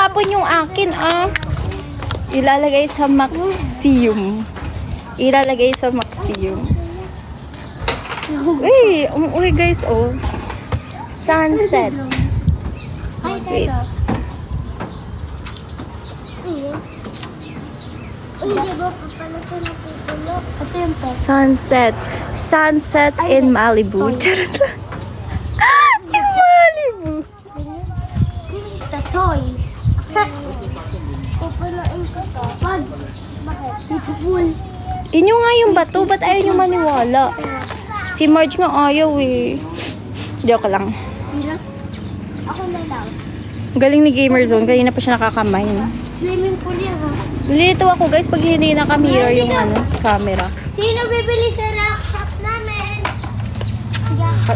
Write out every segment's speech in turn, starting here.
tinatapon yung akin, ah. Ilalagay sa Maxium. Ilalagay sa Maxium. Uy, umuwi guys, oh. Sunset. Wait. Sunset. Sunset in Malibu. Charot lang. In Malibu. The toy. Pupunuin ko to. Wag. Bakit? Beautiful. Inyo nga yung bato. Ba't ayaw nyo maniwala? Si Marge nga ayaw eh. Joke lang. Bilang. Ako na lang. Galing ni Gamerzone. Kanina pa siya nakakamay. Swimming pool yan. Nalilito ako guys pag hindi naka-mirror yung camera. Sino bibili sa rock shop namin?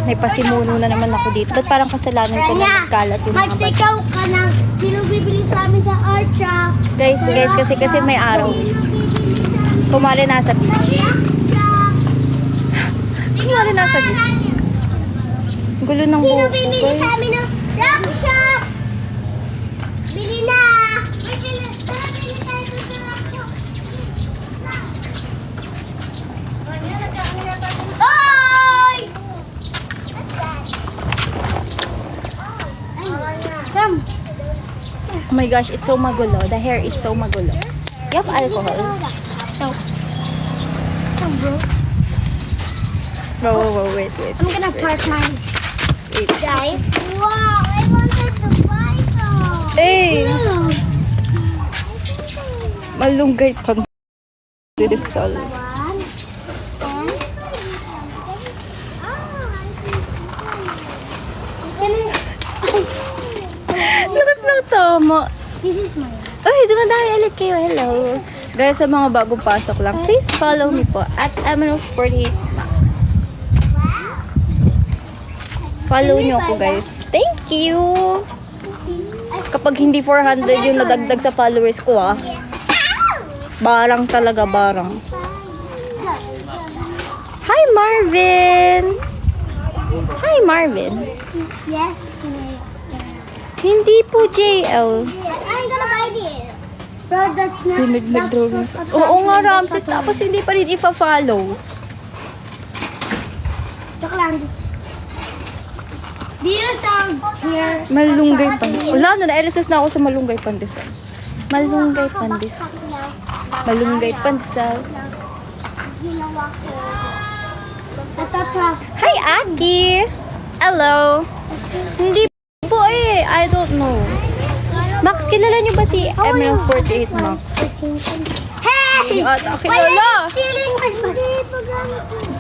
May pasimuno na naman ako dito. Ba't parang kasalanan ko na nagkalat yung mga bato? Magsigaw ka ng sino bibili sa amin sa art shop? Guys, kasi may araw. Sino bibili sa amin Kumari nasa beach. sa rock shop? Kumari nasa beach. Ang gulo ng Sino buhok ko bibili guys. sa amin ng rock shop? Bili na! Bili tayo sa rock shop. Oy! Come. Oh my gosh, it's so magulo. The hair is so magulo. You have alcohol? No. Come, bro. Whoa, wait. I'm gonna park mine. Wait. Guys. Wow, I wanted to buy some. Hey! Look. Malunggay pang Rizal. One. And. Can I? Lakas ng tama. This is mine. Uy, dumadami ulit kayo. Hello. Guys, sa mga bagong pasok lang, please follow me po at MNO48 Max. Follow nyo ako guys. Thank you! Kapag hindi 400 yung nadagdag sa followers ko ah. Barang talaga, barang. Hi Marvin! Hi Marvin! Yes. Hindi po JL. I'm gonna buy this. Bro, that's not. Nag-drawing sa... Oo nga Ramses, tapos hindi pa rin ifa-follow. Joke lang. Do you sound here? Malunggay pan. Wala na, na-LSS na ako sa malunggay pandesal. Malunggay pandesal. Malunggay pandesal. Ginawa ko. Natatrap. Hi, Aki! Hello! Hindi po eh. I don't know. Max, kilala niyo ba si ML48 Max? Hey! Hindi ata kilala! Stealing my Hindi pa gamit yun.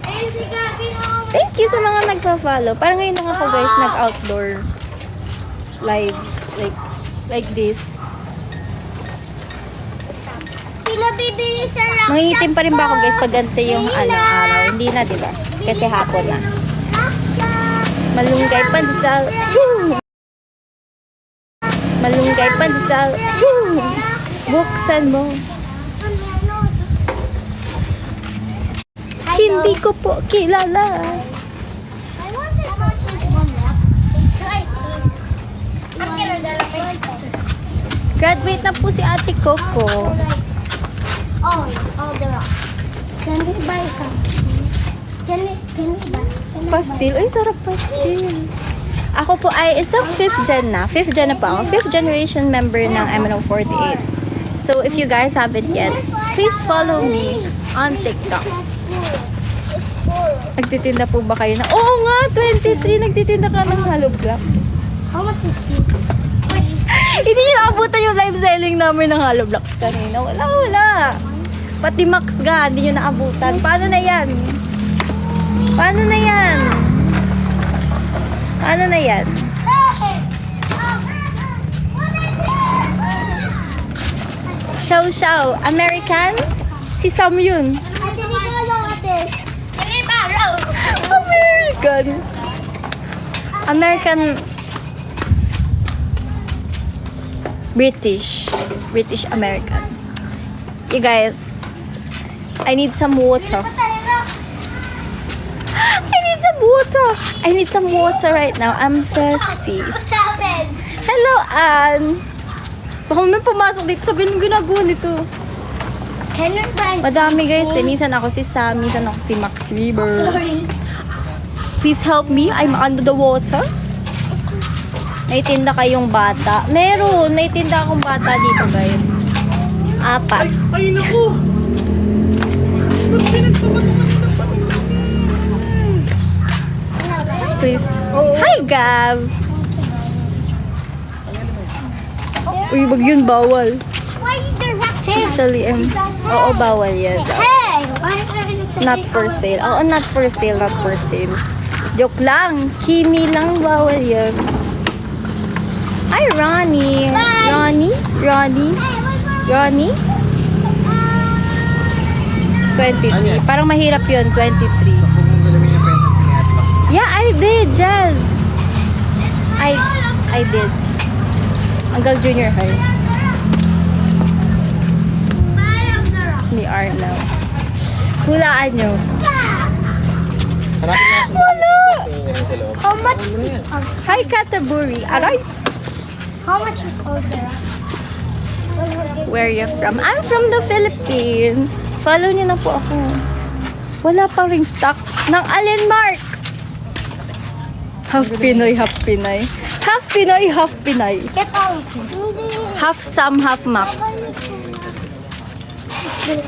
Eh, si Gabi, oh. Thank you sa mga nagpa-follow. Parang ngayon lang ako guys nag-outdoor live. Like this. Sino bibili sa rock Mangingitim pa rin ba ako guys pag ganito yung Hindi na. araw? Hindi na, di ba? Kasi hapon na. rock shop? Malunggay pandesal. Woo! Malunggay pandesal. Woo! Buksan mo. Hindi ko po kilala. I want to purchase one lap. It's right here. I'm gonna Graduate na po si Ate Coco. all the rocks. Can we buy some? Can we buy? Pastil. Ay, sarap pastil. Ako po ay isang 5th gen na. 5th gen na pa ako. 5th generation member ng MNO48. So, if you guys haven't yet, please follow me on TikTok. Nagtitinda po ba kayo na? Oo nga, 23. Nagtitinda ka ng Hollow Blocks. How much is this? Hindi nyo naabutan yung live selling namin ng Hollow Blocks kanina. Wala. Pati Max ga, hindi nyo naabutan. Paano na yan? Xiao, American? Si Sam yun. American. British American. You guys, I need some water. I need some water right now. I'm thirsty. Hello, Ann. Baka may pumasok dito. Sabihin mo ginagawa nito. Madami guys. Minsan ako si Sam, minsan ako si Max Weber. Sorry. Please help me. I'm under the water. May tinda kayong bata. Meron. May tinda akong bata dito guys. 4. Ay, naku! Ba't pinagpapatungan mo ng patungan? Please. Hi, Gav. Uy, wag yun. Bawal. Why is there rock there? Actually, oo, bawal yan. Hey! Why are you Not for sale. Oo, not for sale. Not for sale. Joke lang. Kimi lang. Bawal yan. Hi, Ronnie. Ronnie? Ronnie? Ronnie? 23. Parang mahirap yun. 23. Huwag mong galamin yung pencil pinayat ba? Yeah, I did, Jazz. I did. Hanggang junior high. It's me, Arno. Hulaan nyo. Hanapin mo sa Wala! sa loob. How much is Hi, Kataburi. Aray! how much is all there? Where are you from? I'm from the Philippines. Follow niyo na po ako. Wala pang ring stock ng Allen Mark. Half Pinoy, half Pinay. Half Pinoy, half Pinay. Get out. Hindi. Half Sam, half Max.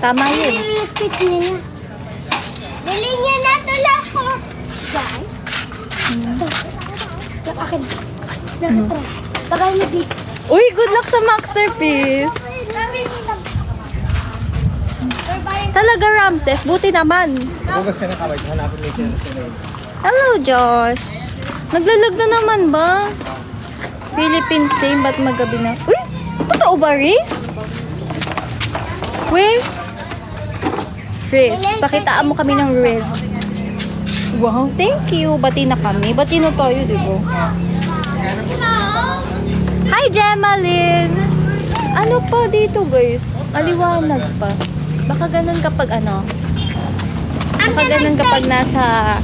Tama yun. Nilipit niya. Bili niya na ito lahat. Guys. Akin. Tagay mo dito. Uy, good luck sa Masterpiece. Talaga, Ramses. Buti naman. Hugas ka ng kamay. Hanapin mo yung sa loob. Hello, Josh. Naglalag na naman ba? Philippine same, ba't magabi na? Uy! Totoo ba, Riz? Wait. Riz, pakitaan mo kami ng Riz. Wow, thank you. Bati na kami. Bati na tayo, di ba? Hi, Gemaline! Ano pa dito, guys? Maliwanag pa. Baka ganun kapag ano? Baka ganun kapag nasa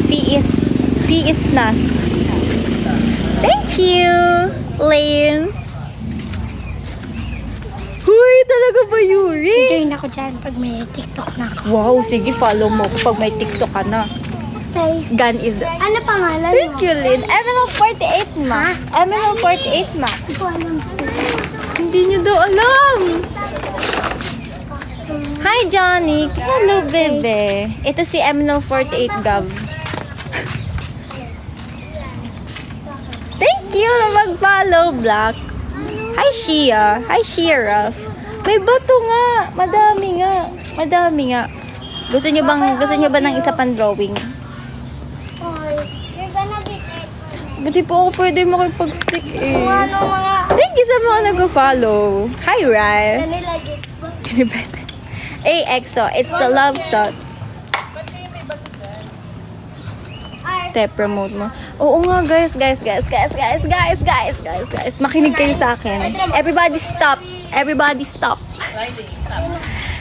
P.S. Nas. Thank you, Lane. Huy, talaga ba, Yuri? Join ako dyan pag may TikTok na ako. Wow, sige, follow mo ko pag may TikTok ka na. Okay. Gun is the... Ano pangalan mo? Thank you, Lynn. Emerald 48 Max. Emerald 48 Max. Hindi ko alam. Hindi niyo daw alam. Hi, Johnny. Hello, bebe. Ito si Emerald 48 Gav. Thank you na mag-follow, Black. Hi, Shia. Hi, Shia Ruff. May bato nga. Madami nga. Madami nga. Gusto niyo ba ng isa pang drawing? You're gonna beat it. Buti po ako pwede makipag-stick eh. Ano mga Thank you sa mga nag-follow. Hi, Rai. kanila gets ba? Hey, EXO. It's the love shot. Te, promote mo. Oo nga, guys. Makinig kayo sa akin. Everybody stop. Everybody stop.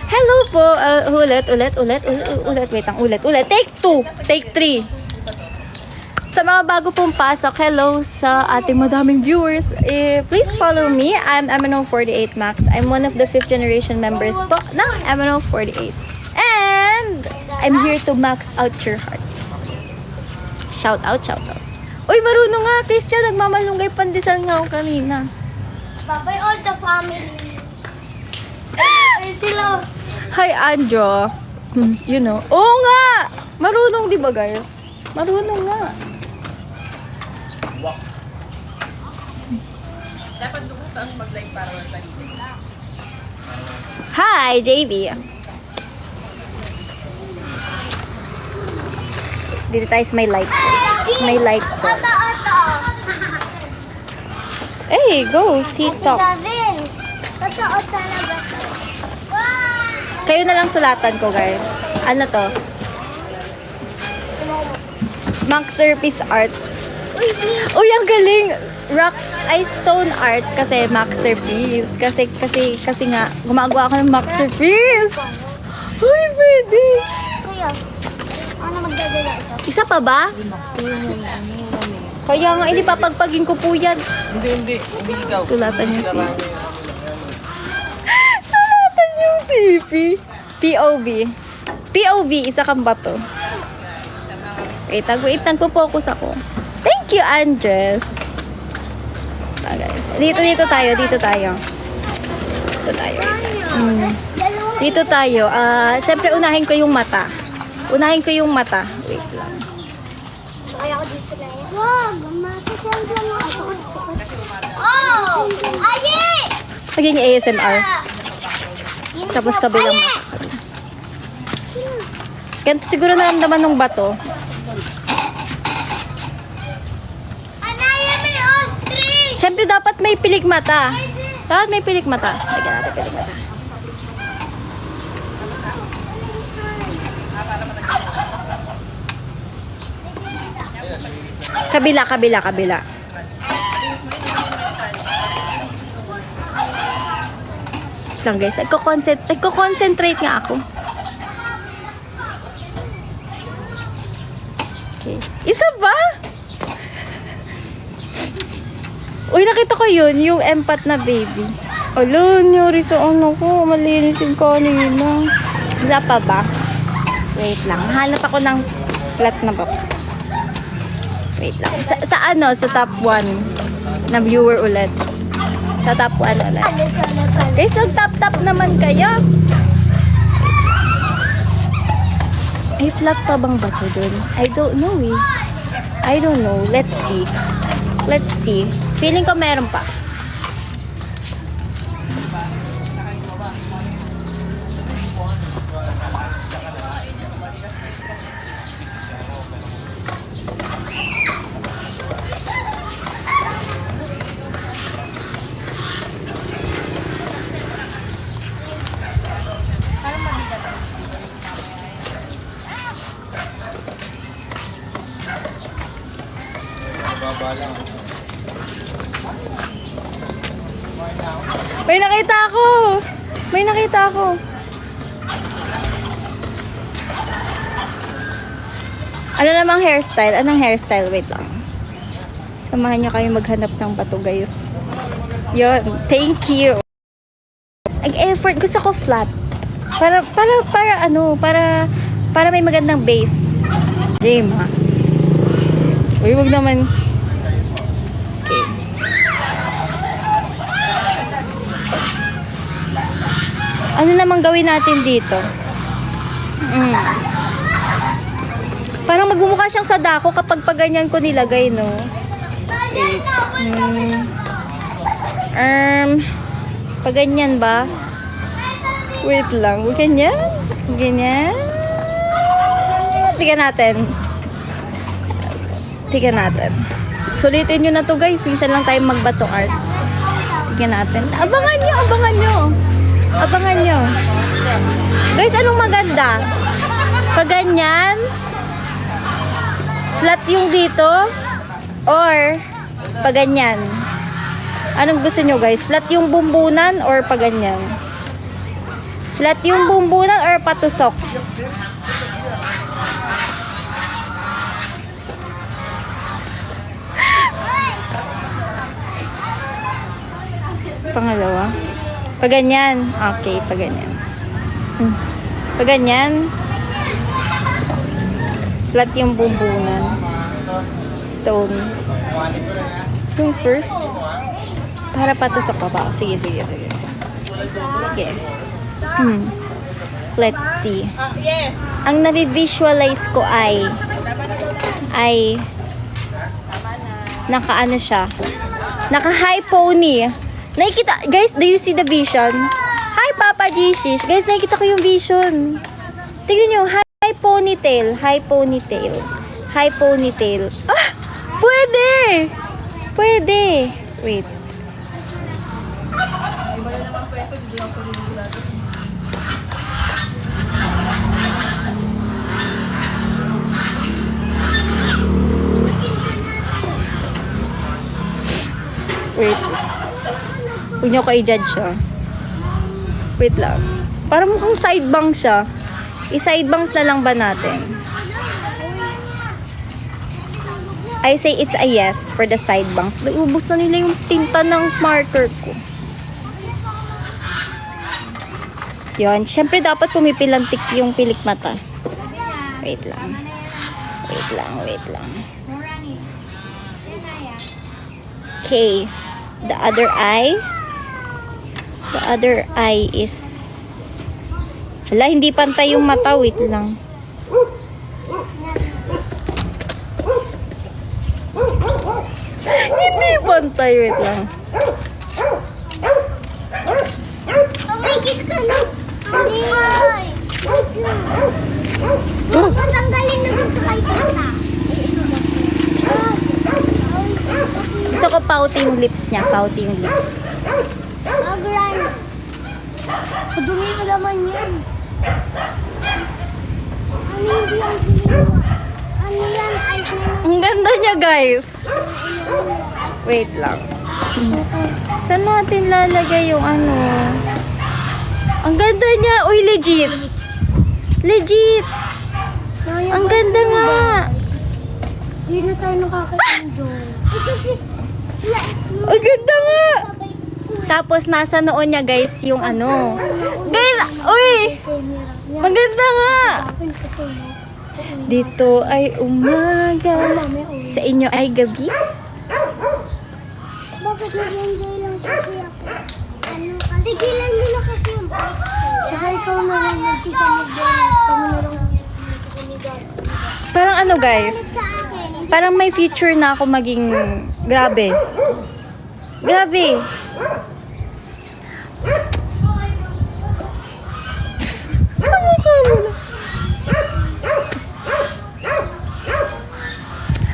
Hello po. Ulit. Wait lang. Ulit. Take 2. Take 3. Sa mga bago pong pasok, hello sa ating madaming viewers. Please follow me. I'm MNO48 Max. I'm one of the 5th generation members po ng MNO48. And I'm here to max out your hearts. Shout out. Uy, marunong nga, Christian. Nagmamalunggay pandesal nga ako kanina. Babay all the family. Ayun sila. Hi, Andro. You know. Oo nga! Marunong, di ba, guys? Marunong nga. Dapat dugutan mag-like para wala Hi, JB. Dito tayo sa may light source. May light source. Oto. Hey, go. See talks. Gavin. Oto talaga to. Wow! Kayo na lang sulatan ko, guys. Ano to? Max Surface Art. Uy, ang galing! Rock, stone art kasi masterpiece. Kasi nga, gumagawa ako ng masterpiece. Uy, pwede. Kuya, ano magdadala ito? Isa pa ba? Kaya nga, hindi papagpagin ko po yan. Hindi ikaw. Sulatan yung CP. Sulatan yung CP. POV. POV, isa kang bato. Wait, nagpo-focus ako. Thank you, Andres. Guys. Dito tayo. Dito tayo. Dito tayo. Siyempre, unahin ko yung mata. Wait lang. Kaya ako dito na yan. Wag, matasang lang ako. Oh! Aye! Naging ASMR. Tapos kabilang mata. Ganito siguro naramdaman ng bato. Anaya may ostrich! Siyempre, dapat may pilik mata. Lagyan natin pilik mata. Kabila. Lang guys, nagko-concentrate nga ako. Okay. Isa ba? Uy, nakita ko yun, yung empat na baby. Alo, nyari sa ano ko, malinis yung kanina. Isa pa ba? Wait lang, hanap ako ng flat na ba? Wait lang. Sa top 1 na viewer ulit. Sa top 1 ulit. Guys, mag-top naman kayo. May flat pa bang bato dun? I don't know eh. I don't know. Let's see. Feeling ko meron pa. May nakita ako. Ano namang hairstyle? Anong hairstyle? Wait lang. Samahan niyo kayo maghanap ng bato, guys. Yun. Thank you. Effort. Gusto ko flat. Para may magandang base. Game, ha? Uy, wag naman. Okay. Ano namang gawin natin dito? Parang magmumukha siyang sadako kapag paganyan ko nilagay, no? Wait. Paganyan ba? Wait lang. Ganyan? Ganyan? Tingnan natin. Sulitin nyo na to, guys. Minsan lang tayo magbato art. Tingnan natin. Abangan nyo. Guys, anong maganda? Pag ganyan, flat yung dito, or pag ganyan. Anong gusto nyo, guys? Flat yung bumbunan or pag ganyan? Flat yung bumbunan or patusok? Pangalawa. Pag ganyan. Okay, pag ganyan. Pag ganyan. Flat yung bumbunan. Stone. Yung first. Para patusok pa ba? Sige. Let's see. Yes. Ang na-visualize ko ay naka-ano siya. Naka-high pony. Nakikita, guys, do you see the vision? Hi, Papa Jishish. Guys, nakikita ko yung vision. Tignan nyo, high ponytail. Ah! Pwede! Wait. Huwag nyo ko i-judge siya. Wait lang. Parang mukhang side bang siya. I-side bangs na lang ba natin? I say it's a yes for the side bangs. Ubus na nila yung tinta ng marker ko. Yun. Siyempre, dapat pumipilantik yung pilik mata. Wait lang. Wait lang, wait lang. Okay. The other eye. The other eye is... Hala, hindi pantay yung mata. Wait lang. Hindi pantay. Wait lang. Tumigil ka na. Ay! Matanggalin na gusto kay tita. Gusto ko pouty yung lips niya. Pouty yung lips. Agran. Kadumi mo naman yan. Ano hindi ang ginawa? Ano yan? Ay, Ang ganda niya, guys. Wait lang. Saan natin lalagay yung ano? Ang ganda niya. Uy, legit. Legit. Ang ganda nga. Hindi na tayo nakakaintro. Ito si... Ang ganda nga. Tapos, nasa noon niya, guys, yung ano. Guys, uy! Maganda nga. Dito ay umaga. Sa inyo ay gabi. Bakit nag-enjoy lang kasi ako? Ano? Tigilan mo na kasi yung bike. Saka ikaw na lang nagsisamig doon. Kami na lang nagsisamig. Parang ano, guys. Sa akin, Parang may future na ako maging grabe. Grabe.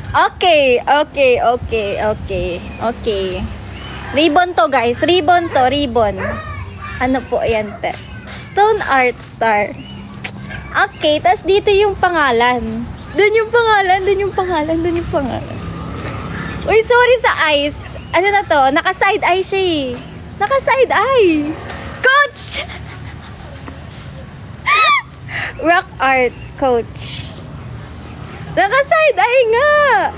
Okay, okay, okay, okay, okay. Ribbon to, guys. Ribbon to, ribbon. Ano po yan, te? Stone Art Star. Okay, tas dito yung pangalan. Doon yung pangalan, doon yung pangalan, doon yung pangalan. Uy, sorry sa eyes. Ano na to? Naka-side eye siya eh. Naka-side eye. Coach! Rock art, coach. Naka-side eye nga.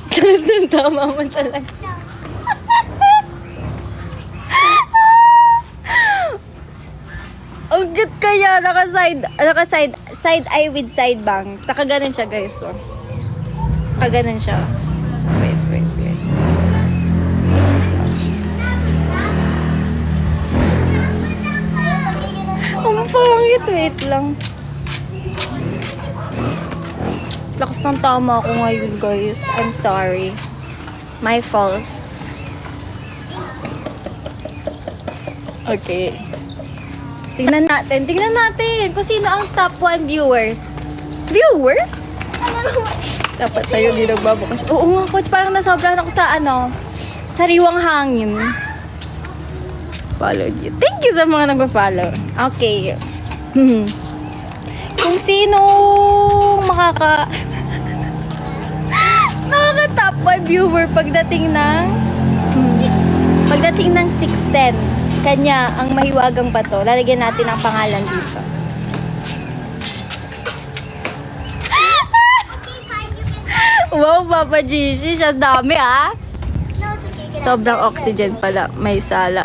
Kasi tama mo talaga. Ang cute kaya, side eye with side bangs. Nakaganon siya, guys. Oh. Nakaganon siya. Wait, wait, wait. Ang pangit, wait lang. Lakas ng tama ako ngayon, guys. I'm sorry. My faults. Okay. Tingnan natin kung sino ang top 1 viewers. Viewers? Dapat sa'yo di nagbabakas. Oo nga, coach. Parang nasobrahan ako sa sariwang hangin. Follow you. Thank you sa mga nag-follow. Okay. Kung sino nakaka top 1 viewer pagdating ng 610. Kanya ang mahiwagang bato. Lalagyan natin ang pangalan dito. Wow, Papa GC. Siya dami, ah. Sobrang oxygen pala. May sala.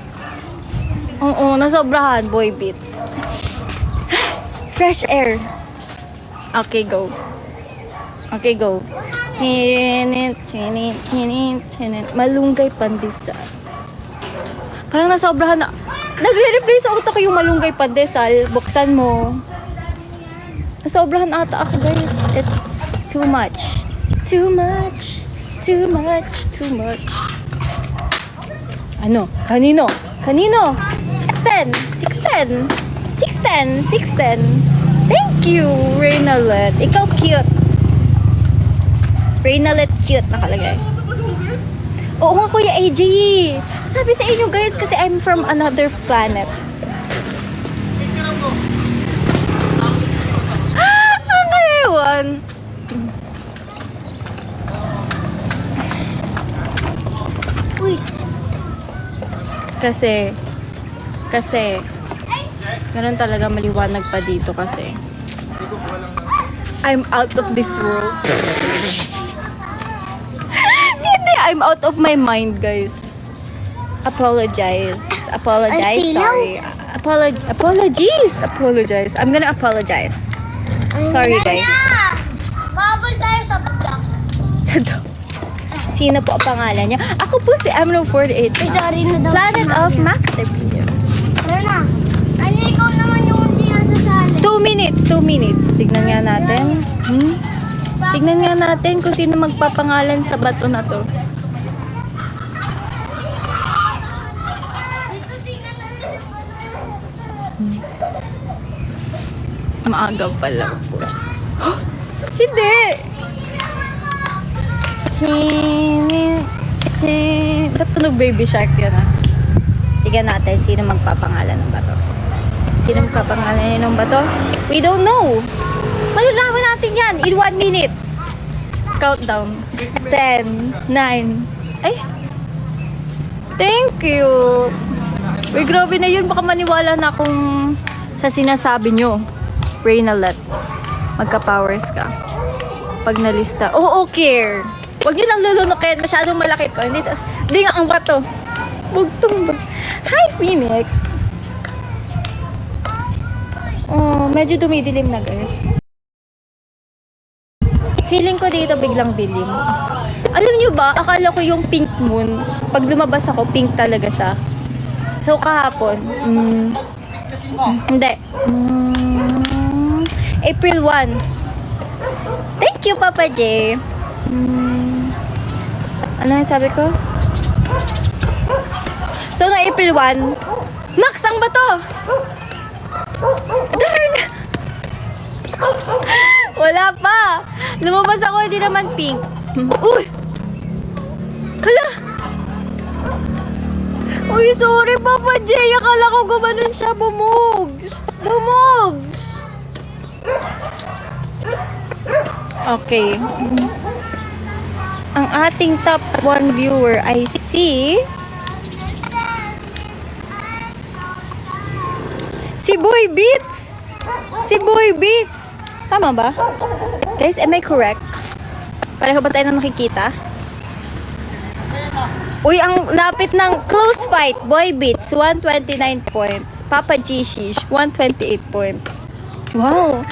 Oo, nasobrahan, boy beats. Fresh air. Okay, go. Okay, go. Malunggay pandesal. Parang nasobrahan na. Nagre-replay sa utak yung malunggay pandesal. Buksan mo. Nasobrahan ata ako, guys. It's too much. Too much. Too much. Too much. Ano? Kanino? Kanino? 610. 610. 610. 610. Thank you, Reynalet. Ikaw cute. Reynalet cute nakalagay. Oo nga, Kuya AJ. Sabi sa inyo, guys, kasi I'm from another planet. Ang ewan. Uy. Kasi, Ganun talaga maliwanag pa dito kasi I'm out of this world. Hindi, I'm out of my mind, guys. Apologize. Apologize, sorry. Apologize. I'm gonna apologize. Sorry, guys. Babal tayo sa vlog. Sino po ang pangalan niya? Ako po si MNO48. Sorry na daw. Planet of Masterpiece. Tara na. Ano, ikaw naman yung hindi nasasali. 2 minutes. Tignan nga natin. Tignan nga natin kung sino magpapangalan sa bato na to. Maaga pa lang po. Hindi! Ba't tunog baby shark yun ah? Tignan natin sino magpapangalan ng bato. Sino magpapangalan ng bato? We don't know! Malalaman natin yan in 1 minute. Countdown. 10, 9. Ay! Thank you! Uy, grabe na yun. Baka maniwala na akong sa sinasabi nyo. Reynalet. Magka-powers ka. Pag nalista. Oh, okay. Huwag nyo lang lulunukin. Masyadong malaki ko. Hindi nga ang bato. Bugtong ba? Hi, Phoenix. Oh, medyo dumidilim na, guys. Feeling ko dito biglang dilim. Alam nyo ba, akala ko yung pink moon, pag lumabas ako, pink talaga siya. So, kahapon, hindi. April 1. Thank you, Papa J. Ano yung sabi ko? So, no April 1, Max, ang bato! Darn! Wala pa! Lumabas ako, hindi naman pink. Uy! Hala! Uy, sorry, Papa J. Akala ko gumanon siya. Bumugs! Okay. Ang ating top 1 viewer ay si Boy Beats! Si Boy Beats! Tama ba? Guys, am I correct? Pareho ba tayo na nakikita? Uy, ang lapit ng close fight. Boy Beats, 129 points. Papa G Shish, 128 points. Wow!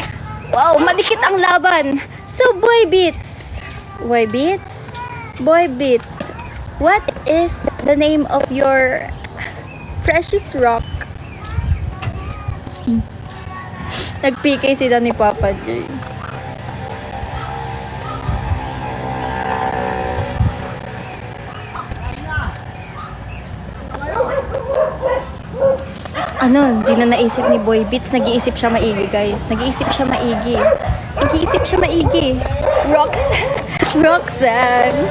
Wow, madikit ang laban. So, Boy Beats. Boy Beats? Boy Beats. What is the name of your precious rock? Nag-PK sila ni Papa J. Ano, hindi na naisip ni Boy Beats. Nag-iisip siya maigi, guys. Nag-iisip siya maigi. Roxanne.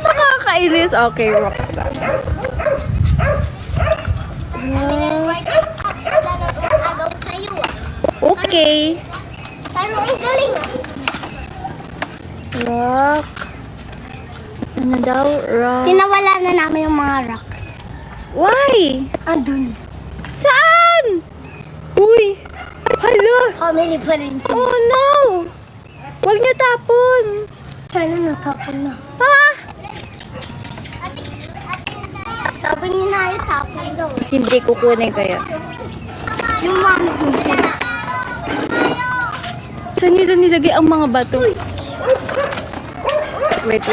Nakakainis. Okay, Roxanne. Agaw sa'yo ah. Okay. Pero ang galing ah. Rock. Ano daw? Rock. Tinawala na namin yung mga rock. Why? Andun. Saan? Uy! Hala! Family pa rin siya. Oh no! Huwag niyo tapon! Sana natapon na. Ha? Sabi niya na ay tapon daw eh. Hindi kukunin ko yun. Yung mami ko. Saan nila nilagay ang mga bato? Wait.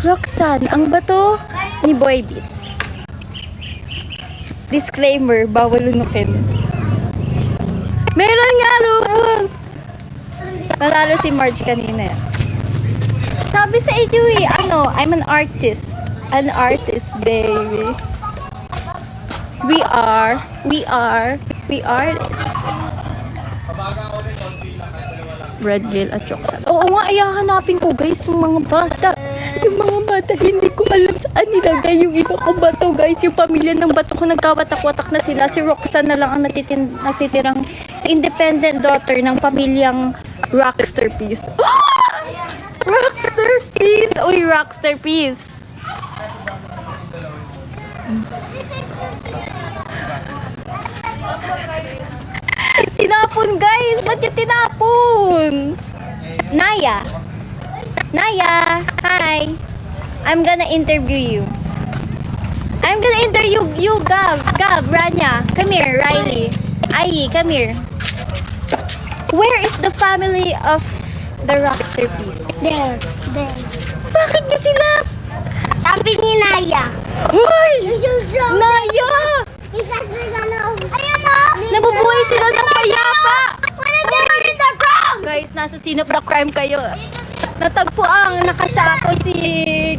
Roxanne, ang bato ni Boy Beats. Disclaimer, bawal lunukin. Meron nga, Rufus! Natalo si Marge kanina. Sabi sa inyo eh, I'm an artist. An artist, baby. We are this. Red Gale at Roxanne. Oo nga, hanapin ko guys, yung mga bata. ate, hindi ko alam saan nilagay yung iba kong bato, guys. Yung pamilya ng bato ko nagkawatak-watak na sila. Si Roxanne na lang ang natitirang independent daughter ng pamilyang Rockster Peace. Rockster Peace! Uy, Rockster Peace! Tinapon, guys! Ba't yung tinapon? Naya! Naya! Hi! I'm gonna interview you. I'm gonna interview you, Gav! Gav, Rania! Come here, Riley! Ayi, come here. Where is the family of the Rockster Peace? There. Bakit niya sila? Sabi ni Naya. Hoy! You should throw Naya! because we're gonna... Ayun na! Nabubuhay sila ng payapa! When they're in the ground! Guys, nasa scene of the crime kayo. Natagpo ang nakasako si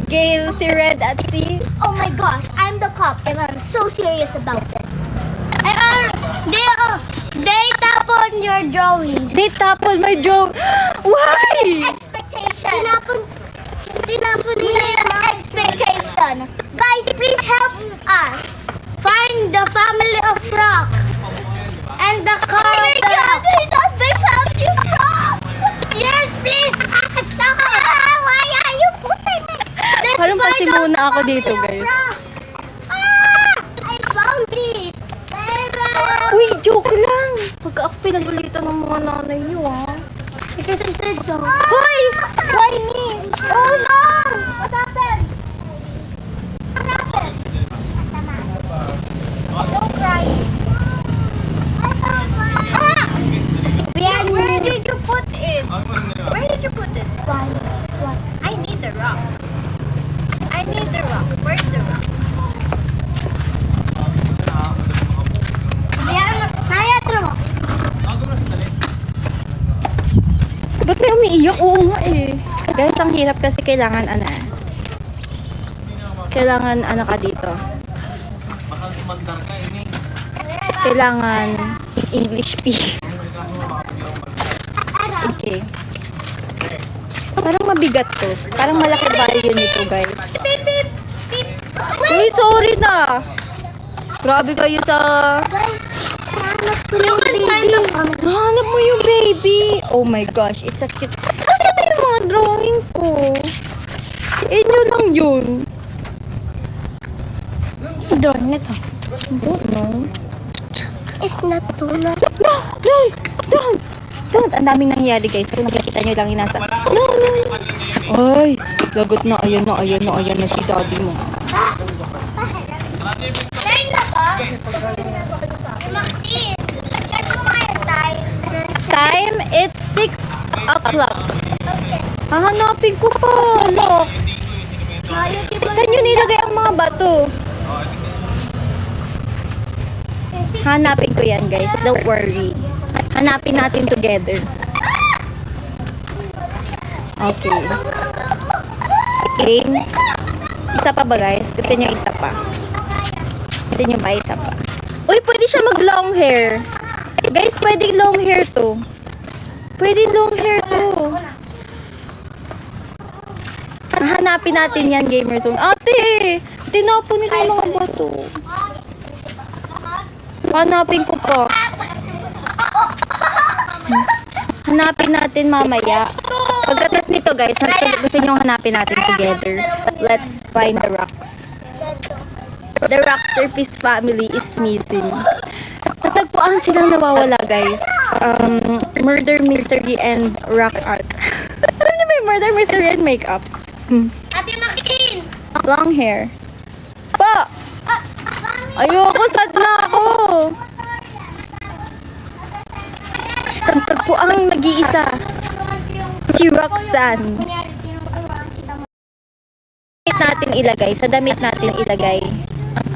Gail, si Red at si... Oh my gosh, I'm the cop and I'm so serious about this. They tap on your drawings. They toppled my joke. Why? Expectation. Tinapon nila yung expectation. Guys, please help us find the family of Rock and the car of the Rock. It's my family of Rocks. Yes, please. Why are you putting it? Parang pasimuna ako dito, guys. I found this. Uy, joke lang. Pagka ako pinagulitan ng mga nanay niyo, ah. Because I said so. Hoy! Why me? Oh no! What happened? What happened? Don't cry. Where did you put it? Where did you put it? Why? I need the rock. I need the rock. Where's the rock? Naya, throw. Ba't may umiiyak? Oo nga eh. Guys, ang hirap kasi kailangan Kailangan ka dito. Kailangan English P. Okay. Parang mabigat to. Parang malaki value nito, guys. Uy, sorry na. Grabe kayo sa... Hanap ko yung baby. Hanap mo yung baby. Oh my gosh, it's a cute... Kasi na yung mga drawing ko. Si inyo lang yun. Drone nito. I don't know. It's not tuna. Don't. Ang daming nangyayari, guys. Kung nakikita nyo lang yung nasa... No. Ay, lagot na. Ayan na si daddy mo. Nine na ba? Maxine, check mo nga yung time. Time, it's 6 o'clock. Hahanapin ko pa. Look. Saan nyo nilagay ang mga bato? Hanapin ko yan, guys. Don't worry. Hanapin natin together. Okay. Isa pa ba, guys? Gusto nyo isa pa? Gusto nyo ba isa pa? Uy, pwede siya mag long hair. Guys, pwede long hair to. Pwede long hair to. Hanapin natin yan, Gamer Zone. Ate! Tinapon nila yung mga bato. Hanapin ko pa. Hanapin natin mamaya. Pagkatas nito, guys, gusto nyo hanapin natin together. Let's find the rocks. The Rockster Peace family is missing. Natagpuan silang nawawala, guys. Murder, mystery, and rock art. Alam niyo ba yung murder, mystery, and makeup? Ate Maxine! Long hair. Pa! Ayoko, sad na ako. Natagpuan nag-iisa. Si Roxanne. Sa damit natin ilagay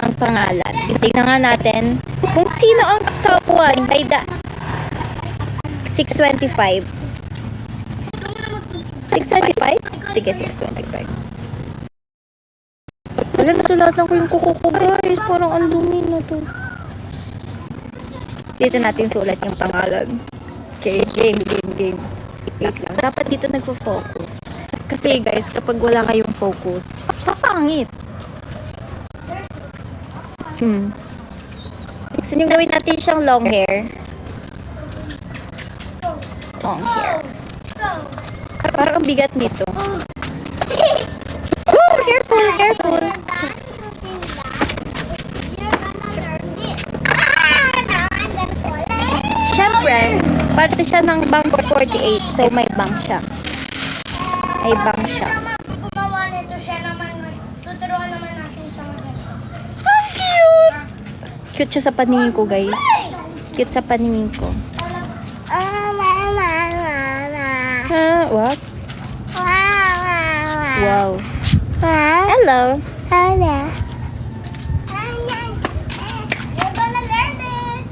ang pangalan. Tingnan nga natin kung sino ang top 1 by the 625. 625? Sige, 625. Wala, nasulatan ko yung kuko ko, guys. Parang ang dumi na to. Dito natin sulat yung pangalan. Okay, game. Wait lang. Dapat dito nagfo-focus. Kasi guys, kapag wala kayong focus, Kapangit. Gusto niyo gawin natin siyang long hair? Long hair. Parang ang bigat nito. Oh, careful, careful. Siyempre, parte siya ng bank 48. So, may bank siya. May bank siya. Gumawa nito siya naman. Tuturuan naman natin siya mag-ganito. Ang cute! Cute siya sa paningin ko, guys. Cute sa paningin ko. What? Wow. Hello. Hello. We're gonna learn this.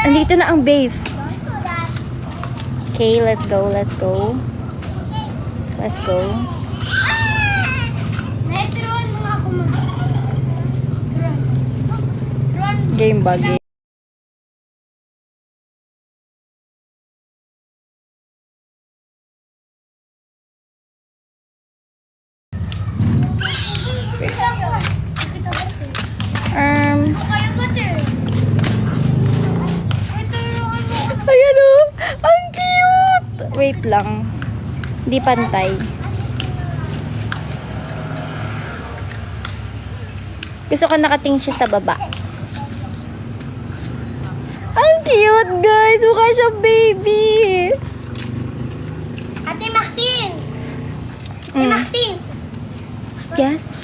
Andito na ang base. Do that. Okay, let's go, let's go. Let's go. Turuan mo ako mag... Run. Game ba? Game. Kaya ba, sir? Ayan o! Ang cute! Wait lang. Hindi pantay. Gusto ko nakatingin siya sa baba. Ang cute, guys! Mukha siya baby! Ate Maxine! Ate Mm. Maxine! Yes?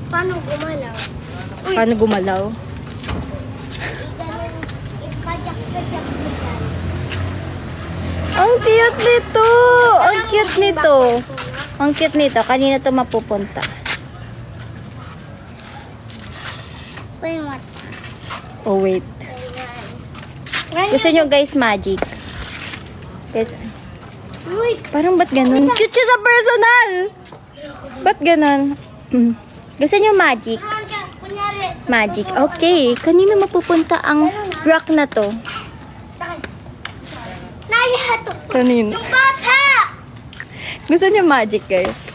Paano gumalaw? Paano gumalaw? Ikajak-kajak mo dyan. Ang cute nito! Ang cute nito! Ang cute nito. Kanina to mapupunta. Wait, what? Oh, wait. Gusto nyo, guys, magic? Guys, Uy! parang ba't ganun? Cute siya sa personal! Ba't ganun? Gusto nyo magic? Kunyari, Magic. Okay. Kanina mapupunta ang rock na to? nahihato ko. Kanina. Yung bata! Gusto nyo magic, guys?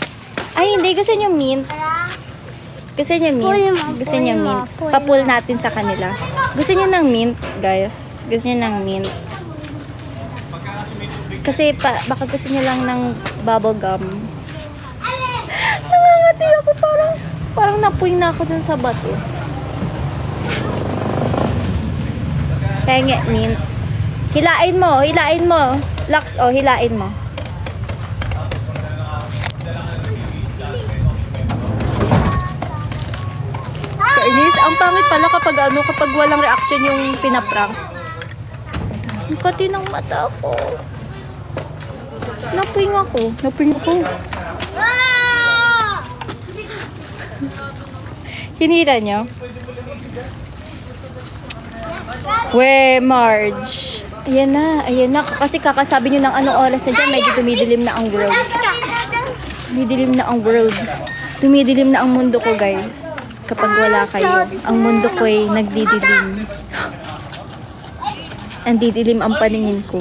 Ay, hindi. Gusto nyo mint? Gusto nyo mint? Pull mo, Gusto nyo pull mo, mint? pull Papull natin sa kanila. Gusto nyo ng mint, guys? Gusto nyo ng mint? Kasi baka gusto nyo lang ng bubble gum. Nangangati ako. Parang napuwing na ako dun sa bato. Penge, mint. Hilain mo. Hilain mo. Lux, oh, hilain mo. Chinese, ang pangit pala kapag walang reaction yung pinaprank. Ang kati ng mata ko. Napuwing ako. Ah! Hinira nyo? We, Marge. Ayan na. Kasi kakasabi nyo ng anong oras na dyan, medyo tumidilim na ang world. Tumidilim na ang world. Tumidilim na ang mundo ko, guys. Kapag wala kayo, ang mundo ko ay nagdidilim. Ang didilim ang paningin ko.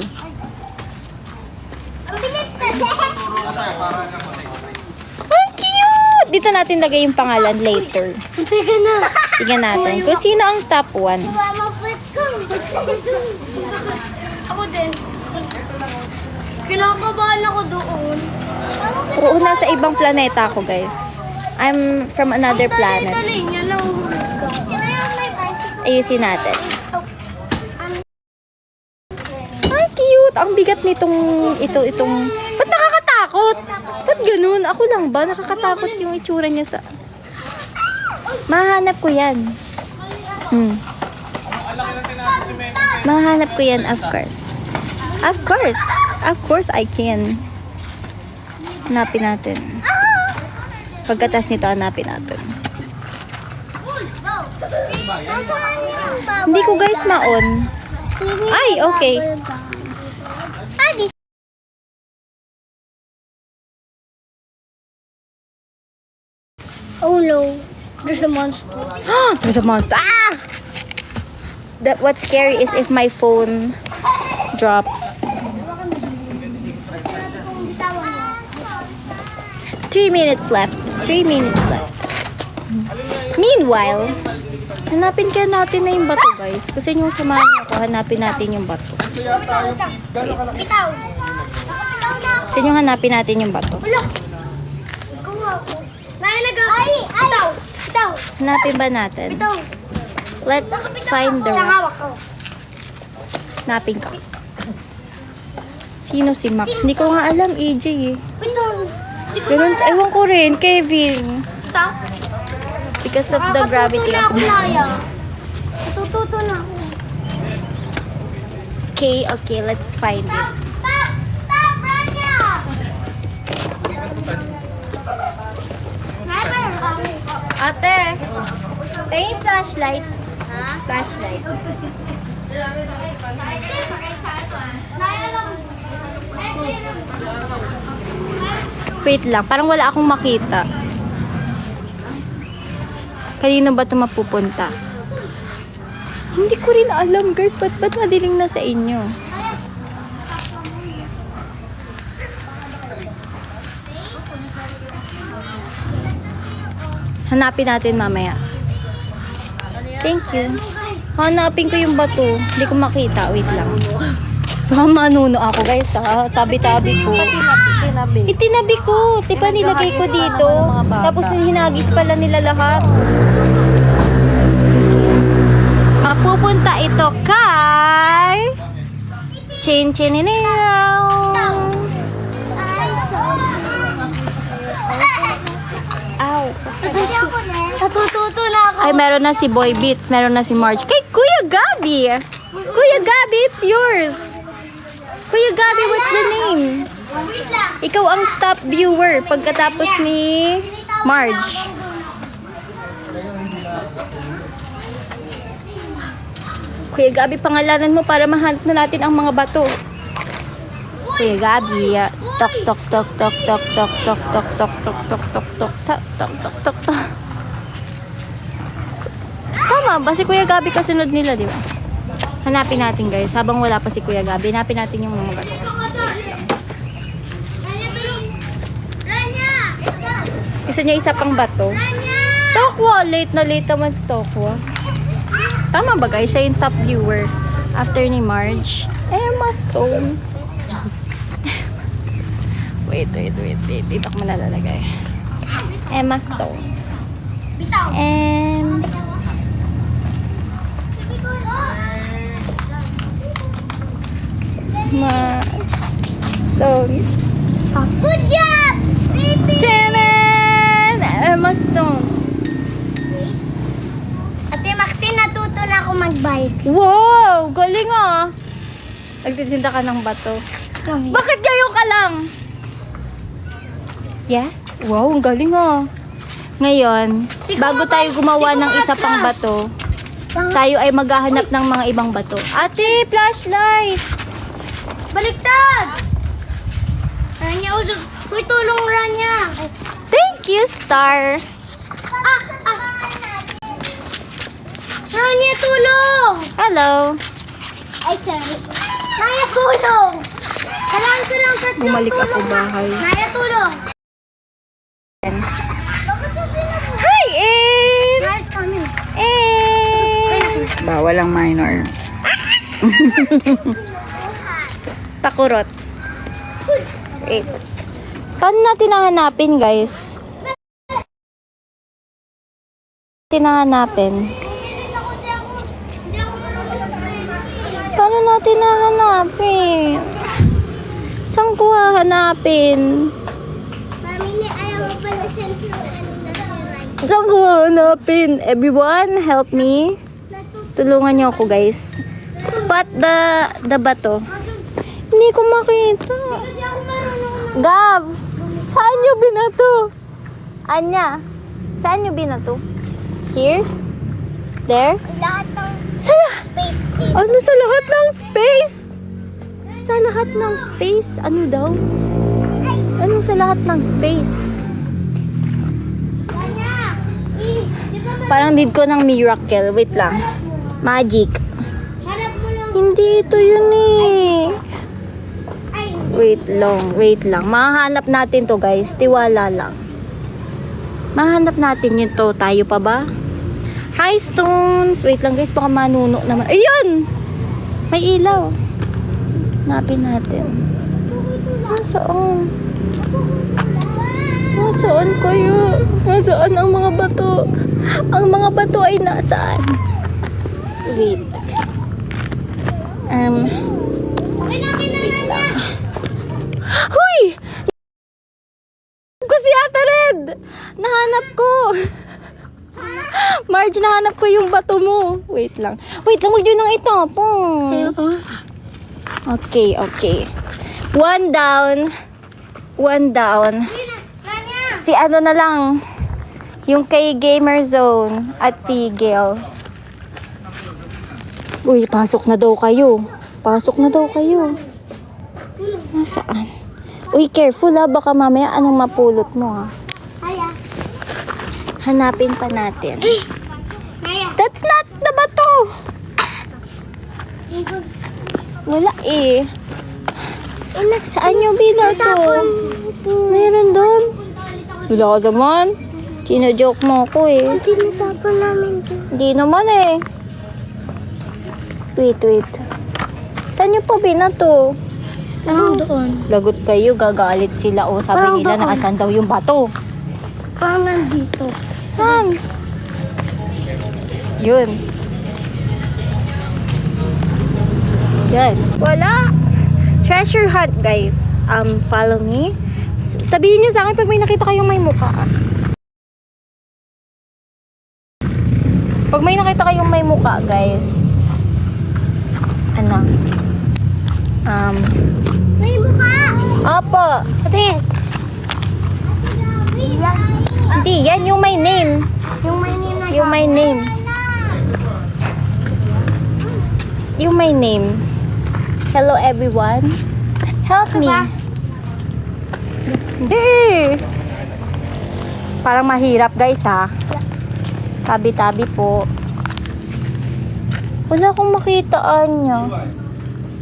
Ang cute! Dito natin lagay yung pangalan later. Teka na. Tingnan natin kung sino ang top 1. Mama, put ko. Ako din. Kinakabahan ako doon. Oo, nasa ibang planeta ako, guys. I'm from another planet. Dali niya, nahuhulog ka. May bicycle. Ayusin natin. Ang cute! Ang bigat nitong itong... Ba't nakakatakot? Ba't ganun? Ako lang ba? Nakakatakot yung itsura niya sa... Mahanap ko yan. Mahanap ko yan, of course. Of course I can. Hanapin natin. Pagkatas nito, hanapin natin. Hindi ko, guys, ma-on. Ay, okay. Oh no, there's a monster. There's a monster. Ah! What's scary is if my phone drops. 3 minutes left. 3 minutes left. Meanwhile, hanapin kaya natin na yung bato, guys. Kasi yung samahan niyo ako, hanapin natin yung bato. Bitaw. Bitaw na ako. Kasi yung hanapin natin yung bato. Wala. Ikaw ako. Ay! Bitaw. Bitaw. Hanapin ba natin? Bitaw. Let's find the rock. Hawak ko. Hanapin ka. Sino si Max? Hindi ko nga alam, AJ eh. Bitaw. Ganun, ewan ko rin, Kevin. Bitaw. Because of the gravity of the... Natututo na ako. Okay, okay, let's find it. Stop, Rania! Ate, tingin flashlight. Ha? Flashlight. Wait lang, parang wala akong makita. Kanino ba ito mapupunta? Hindi ko rin alam, guys. Ba't madiling na sa inyo? Hanapin natin mamaya. Thank you. Hanapin ko yung bato. Hindi ko makita. Wait lang. Baka manuno ako, guys. Ha? Tabi-tabi ko. Itinabi ko. Diba nilagay ko dito? Tapos hinagis pala nila lahat. Mapupunta ito kay Chin Chininero. Ow. Natututo na ako. Ay, meron na si Boy Beats, meron na si Marge. Kay Kuya Gabi! Kuya Gabi, it's yours! Kuya Gabi, what's the name? Wait lang. Ikaw ang top viewer pagkatapos ni Marge. Kuya Gabi, pangalanan mo para mahanap na natin ang mga bato. Kuya Gabi, tok tok tok tok tok tok tok tok tok tok tok tok tok tok tok tok tok tok. Tama ba si Kuya Gabi kasunod nila, di ba? Hanapin natin, guys, habang wala pa si Kuya Gabi. Hanapin natin yung mga bato. Isa niya isa pang bato. Tokwa, late na late naman si Tokwa. Tama ba, guys? Siya yung top viewer after ni Marge. Emma Stone. Wait. Dito ko nalalagay. Emma Stone. And... Ma... Stone. Good job, baby! Chanan! Emma Stone. Ate Maxine, natuto na ako mag-bike. Wow! Galing ah! Nagtitinda ka ng bato. Bakit ngayon ka lang? Yes? Wow, ang galing ah. Ngayon, bago tayo gumawa ng isa pang bato, tayo ay maghahanap ng mga ibang bato. Ate, flashlight! Baliktad! Rania, usog. Uy, tulong, Rania. Thank you, Star! Rania, tulong! Hello! Ay, sorry. Rania, tulong! Kailangan ko lang tatlong Bumalik ako tulong, bahay. Rania, tulong! Hi, Em! Rania's coming. Em! Bawal ang minor. Takurot. Wait. Paano natin hahanapin, guys? Tinahanapin. Paano natin hahanapin? Saan ko hahanapin? Mami, ayaw mo pala siya Saan ko hahanapin? Everyone, help me. Tulungan niyo ako, guys. Spot the bato. Hindi ko makita. Gab! Saan nyo binato? Anya? Saan nyo binato? Here? There? Lahat ng Sa space. ano sa lahat ng space? Sa lahat ng space? Ano daw? Ano sa lahat ng space? Rania! Di ba Parang need ko ng miracle. Wait lang. Magic. harap mo lang? Hindi ito yun eh. Ay, Wait lang. Mahanap natin to, guys. Tiwala lang. Mahanap natin yun to. Tayo pa ba? Hi, Stones! Wait lang, guys. Baka manuno naman. Ayun! May ilaw. Hanapin natin. Nasaan? Nasaan kayo? Nasaan ang mga bato? Ang mga bato ay nasaan? Wait. Hoy! Ko si Ate Red! Nahanap ko! Marge, nahanap ko yung bato mo. Wait lang. Wait lang, huwag yun nang itapon. Okay. One down. Si ano na lang. Yung kay Gamer Zone at si Gail. Uy, pasok na daw kayo. Nasaan? Uy, careful ha. Baka mamaya anong mapulot mo ha. Kaya. Hanapin pa natin. Kaya. That's not the bato. Wala eh. Saan yung binato? Meron doon. Wala naman. Sino-joke mo ko eh. Tinatapon namin to. Hindi naman eh. Wait. Saan yung pa binato? Parang doon. Lagot kayo, gagalit sila. O sabi Parang nila doon. nakasan daw yung bato. Parang nandito. Saan? Yun. Yan. Wala. Treasure hunt, guys. Follow me. Tabihin nyo sa akin pag may nakita kayong may mukha. Pag may nakita kayong may mukha, guys. May mukha! Opo. Ate! Hindi, yan yung my name. Yung may name na Yung my name. Hello, everyone. Help me. Hindi. Parang mahirap, guys, ha? Tabi-tabi po. Wala akong makitaan niya.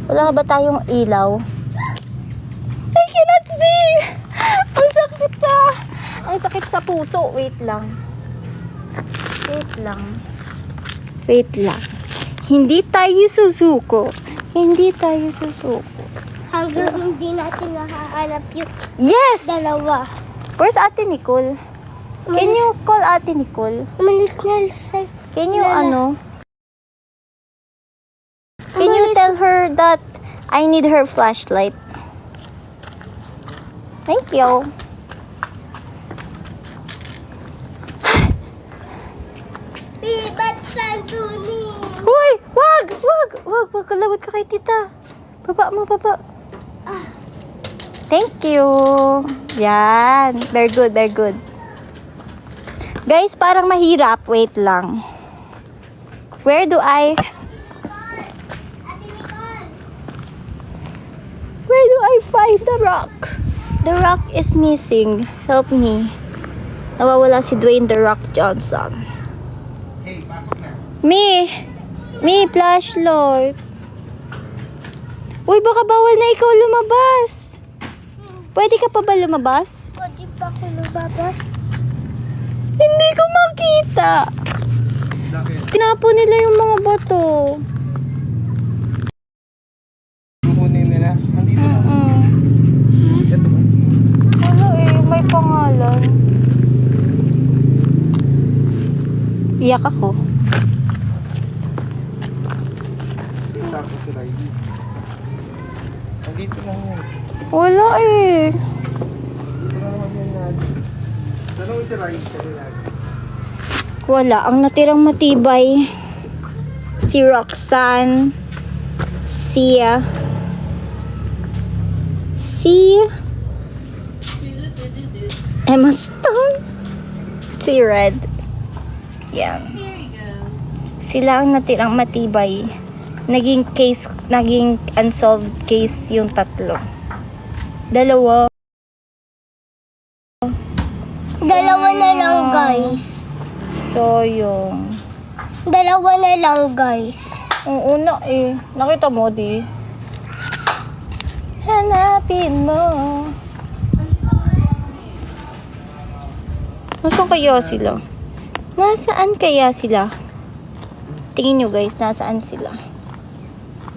Wala ba tayong ilaw? I cannot see! Ang sakit ah! Ang sakit sa puso. Wait lang. Hindi tayo susuko. hanggang hindi natin nakahanap yung Yes! dalawa. Where's Ate Nicole? Can you call Ate Nicole? Umalis na sir. Can you Can you tell her that I need her flashlight? Thank you. Bibat Santuni. Hoy! Wag! Kalagot ka kay tita. Baba mo. Thank you. Yan. Very good. Guys, parang mahirap. Wait lang. Where do I find the rock? The rock is missing. Help me. Nawawala si Dwayne The Rock Johnson. Me, flashlight. Uy, baka bawal na ikaw lumabas. Pwede ka pa ba lumabas? Pwede pa ako lumabas? Hindi ko makita. Tinapon nila yung mga bato. Kukunin nila. Nandito na. Ito ba? Ano may pangalan. Iyak ako. Tapos si Riley. Nandito lang yan. Wala Dito na naman yan natin. Tanong si Riley sa nila. Wala. Ang natirang matibay. Si Roxanne. Si Emma Stone. Si Red. Yan. Sila ang natirang matibay. Naging unsolved case yung tatlo. Dalawa Na lang guys. So, yung... Dalawa na lang guys. Oo na Nakita mo, di? Hanap Hanapin mo. Nasaan kaya sila? Nasaan kaya sila? Tingin nyo guys, nasaan sila?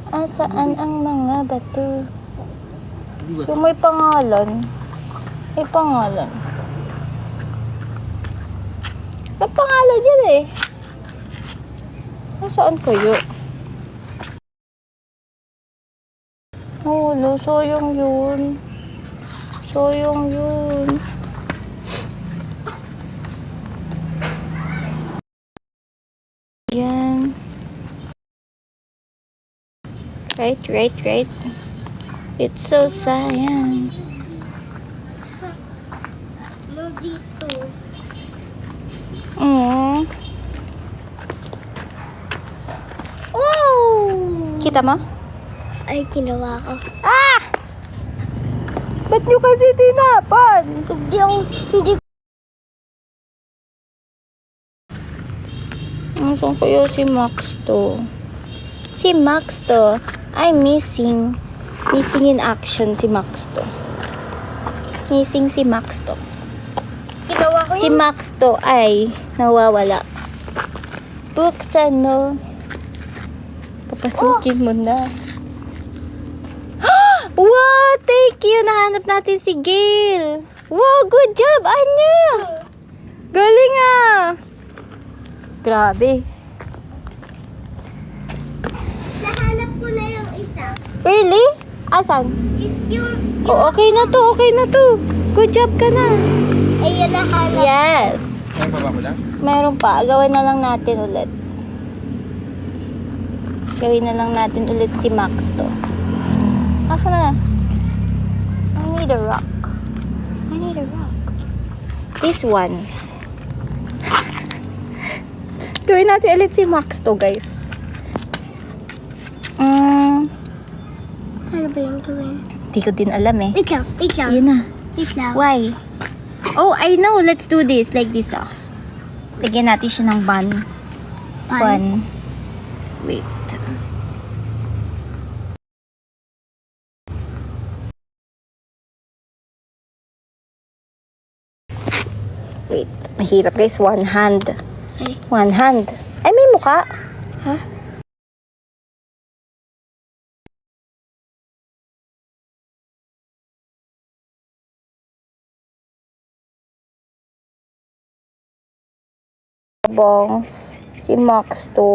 Nasaan ang mga bato? Yung may pangalan. May pangalan. May pangalan yan eh. Nasaan kayo? Oh, wala. Sayang yun. Sayang yun. Yan. Right. It's so sayang. No, dito. Mm. Oh! Kita mo? Ay, ginawa ko. Ah! Ba't nyo kasi tinapan? Hindi Nasaan kaya si Max to? Si Max to. I'm missing. Missing in action si Max to. Missing si Max to. ginawa ko Si Max to ay nawawala. Buksan mo. Papasukin mo na. Wow! Thank you! Nahanap natin si Gail. Wow! Good job, Anya! Galing ah! Grabe. Nahanap ko na yung isa. Really? Asan? Yung, Oh, okay na to. Good job ka na. ayun nahanap. Yes. Ay, baba mo lang? Meron pa. Gawin na lang natin ulit. Gawin na lang natin ulit si Max to. Asa na? I need a rock. This one. Gawin natin ulit si Max to, guys. Ano ba yung gawin? Di ko din alam eh. Wait lang. Yun na. Wait lang. Why? Oh, I know. Let's do this. Like this, ah. Lagyan natin siya ng bun. Bun. Wait. Wait. Mahirap, guys. One hand. Okay. One hand. Ay, may mukha. Huh? Bong. Si Max to.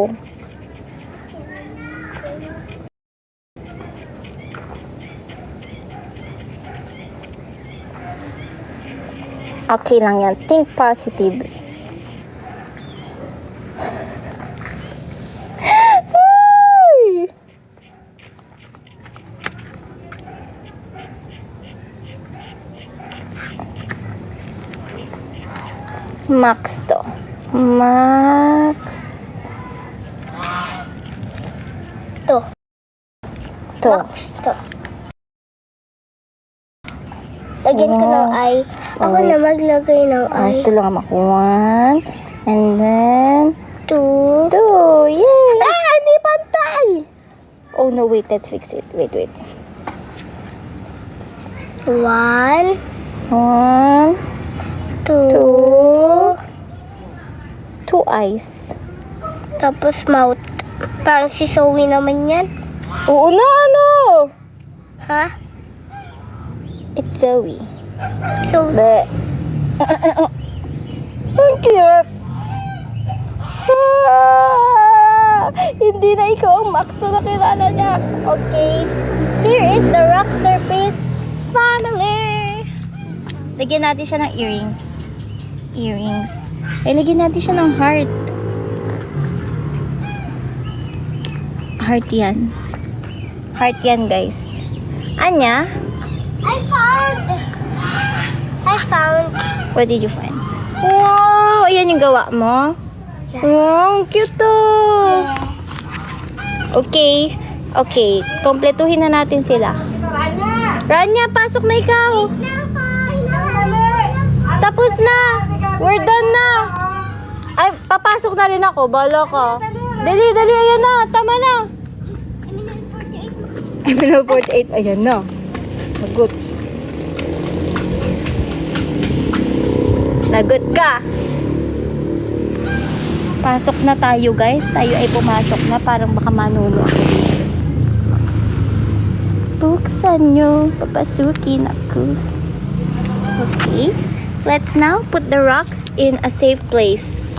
Okay lang yan. Think positive. Ay! Max to. Max. To. To. Box to. Lagyan ko ng eye. Ako Wait. na maglagay ng eye. Ito lang ako. One. And then, Two. two. Yay! Ah! Hindi pantay! Oh no, wait. Let's fix it. Wait. One. One. Two. Two. Two eyes. Tapos mouth. Parang si Zoe naman yan. Oo na, ano? Ha? It's Zoe. So, But, ang cute. Ah, hindi na ikaw ang Max na nakilala niya. Okay. Here is the Rockstar Pace family. Lagyan natin siya ng earrings. Ay, lagyan natin siya ng heart. Heart yan, guys. Anya? I found. What did you find? Wow! Ayan yung gawa mo? Wow, cute to! Okay. Kompletuhin na natin sila. Rania, pasok na ikaw! Tapos na! We're done na! Ay, papasok na rin ako. Bala ka. Dali, ayan na. Tama na. Emerald 48, ayan na. Lagot. Lagot ka! Pasok na tayo guys. Tayo ay pumasok na. Parang baka manuno ako dito. Buksan nyo. Papasukin ako. Okay. Let's now put the rocks in a safe place.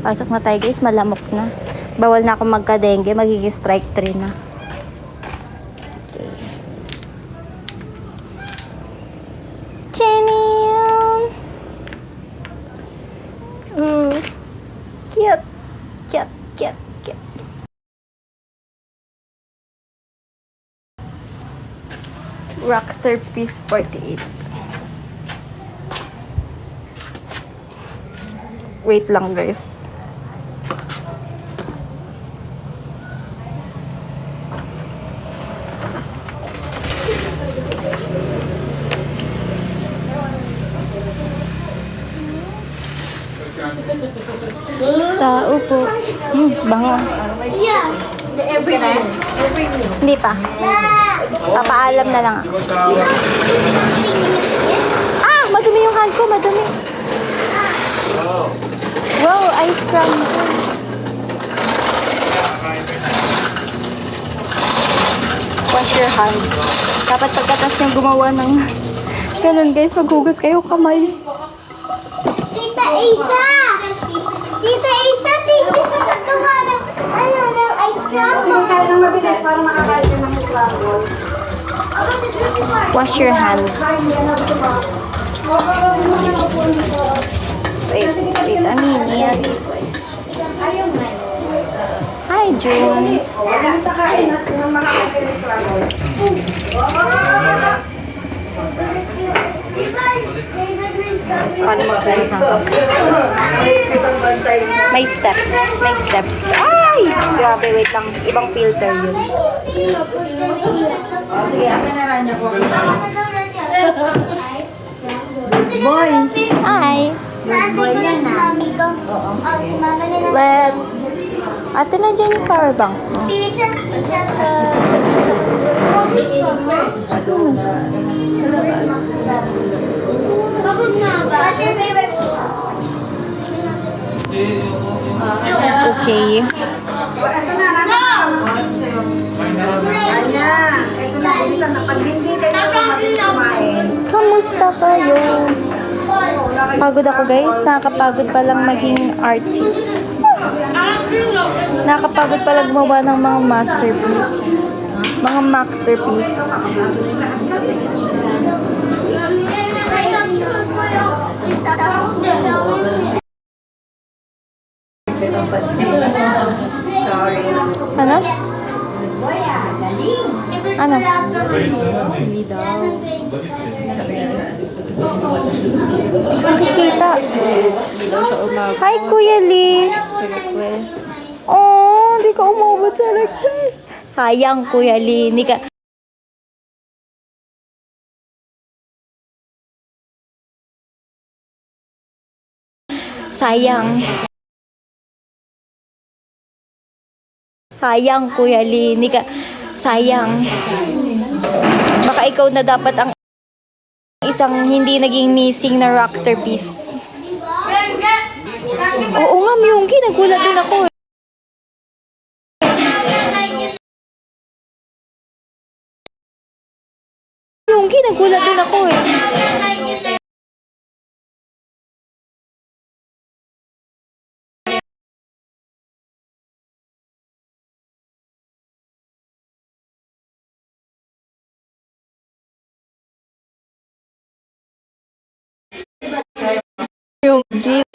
Pasok na tayo guys. Malamok na. Bawal na ako magka-dengue. Magiging strike 3 na. Okay. Jenny! Cute. Cute. Cute. Cute. Rockstar Piece 48. Wait lang guys. Tao po. Bango. Yeah. Hindi pa. Papaalam na lang ako. Ah! Madumi yung hand ko. Madumi. Wow! Ice cream. Wash your hands. Dapat pagkatas yung gumawa ng ganun guys. Maghugas kayo kamay. Tita Isa! Tita Isa, thank you sa paggawa ng ice cream. Kaya nang mabilis para makakain ka ng scramble. Wash your hands. Wait, a minute. Hi, June. Basta kain at nang makakain ng scramble. Paano maghugas ako? May steps. May steps. Ay! Grabe, wait lang. Ibang filter yun. Sige, akin na rin ako. Boy! Hi! Boy yan si mami ko. Oh, si mama nila. Let's... Ate, nandiyan yung power bank mo. Pictures. What's your favorite food? Okay. Ito na, Anya, ito na isa na pag hindi kayo mabilis kumain. Kamusta kayo? Pagod ako guys. Nakakapagod palang maging artist. Nakakapagod palang gumawa ng mga masterpiece. Mga masterpiece. Ano? Ano? Hindi daw. Nakikita. Hi, Kuya Lee. Oh, hindi ka umabot sa request. Sayang, Kuya Lee. Hindi ka... Sayang. Sayang, Kuya Lee. Hindi ka... Sayang. Baka ikaw na dapat ang isang hindi naging missing na rockstar piece. Oo nga, Myungki. Nagulat din ako eh. Myungki, nagulat din ako eh. Myungki,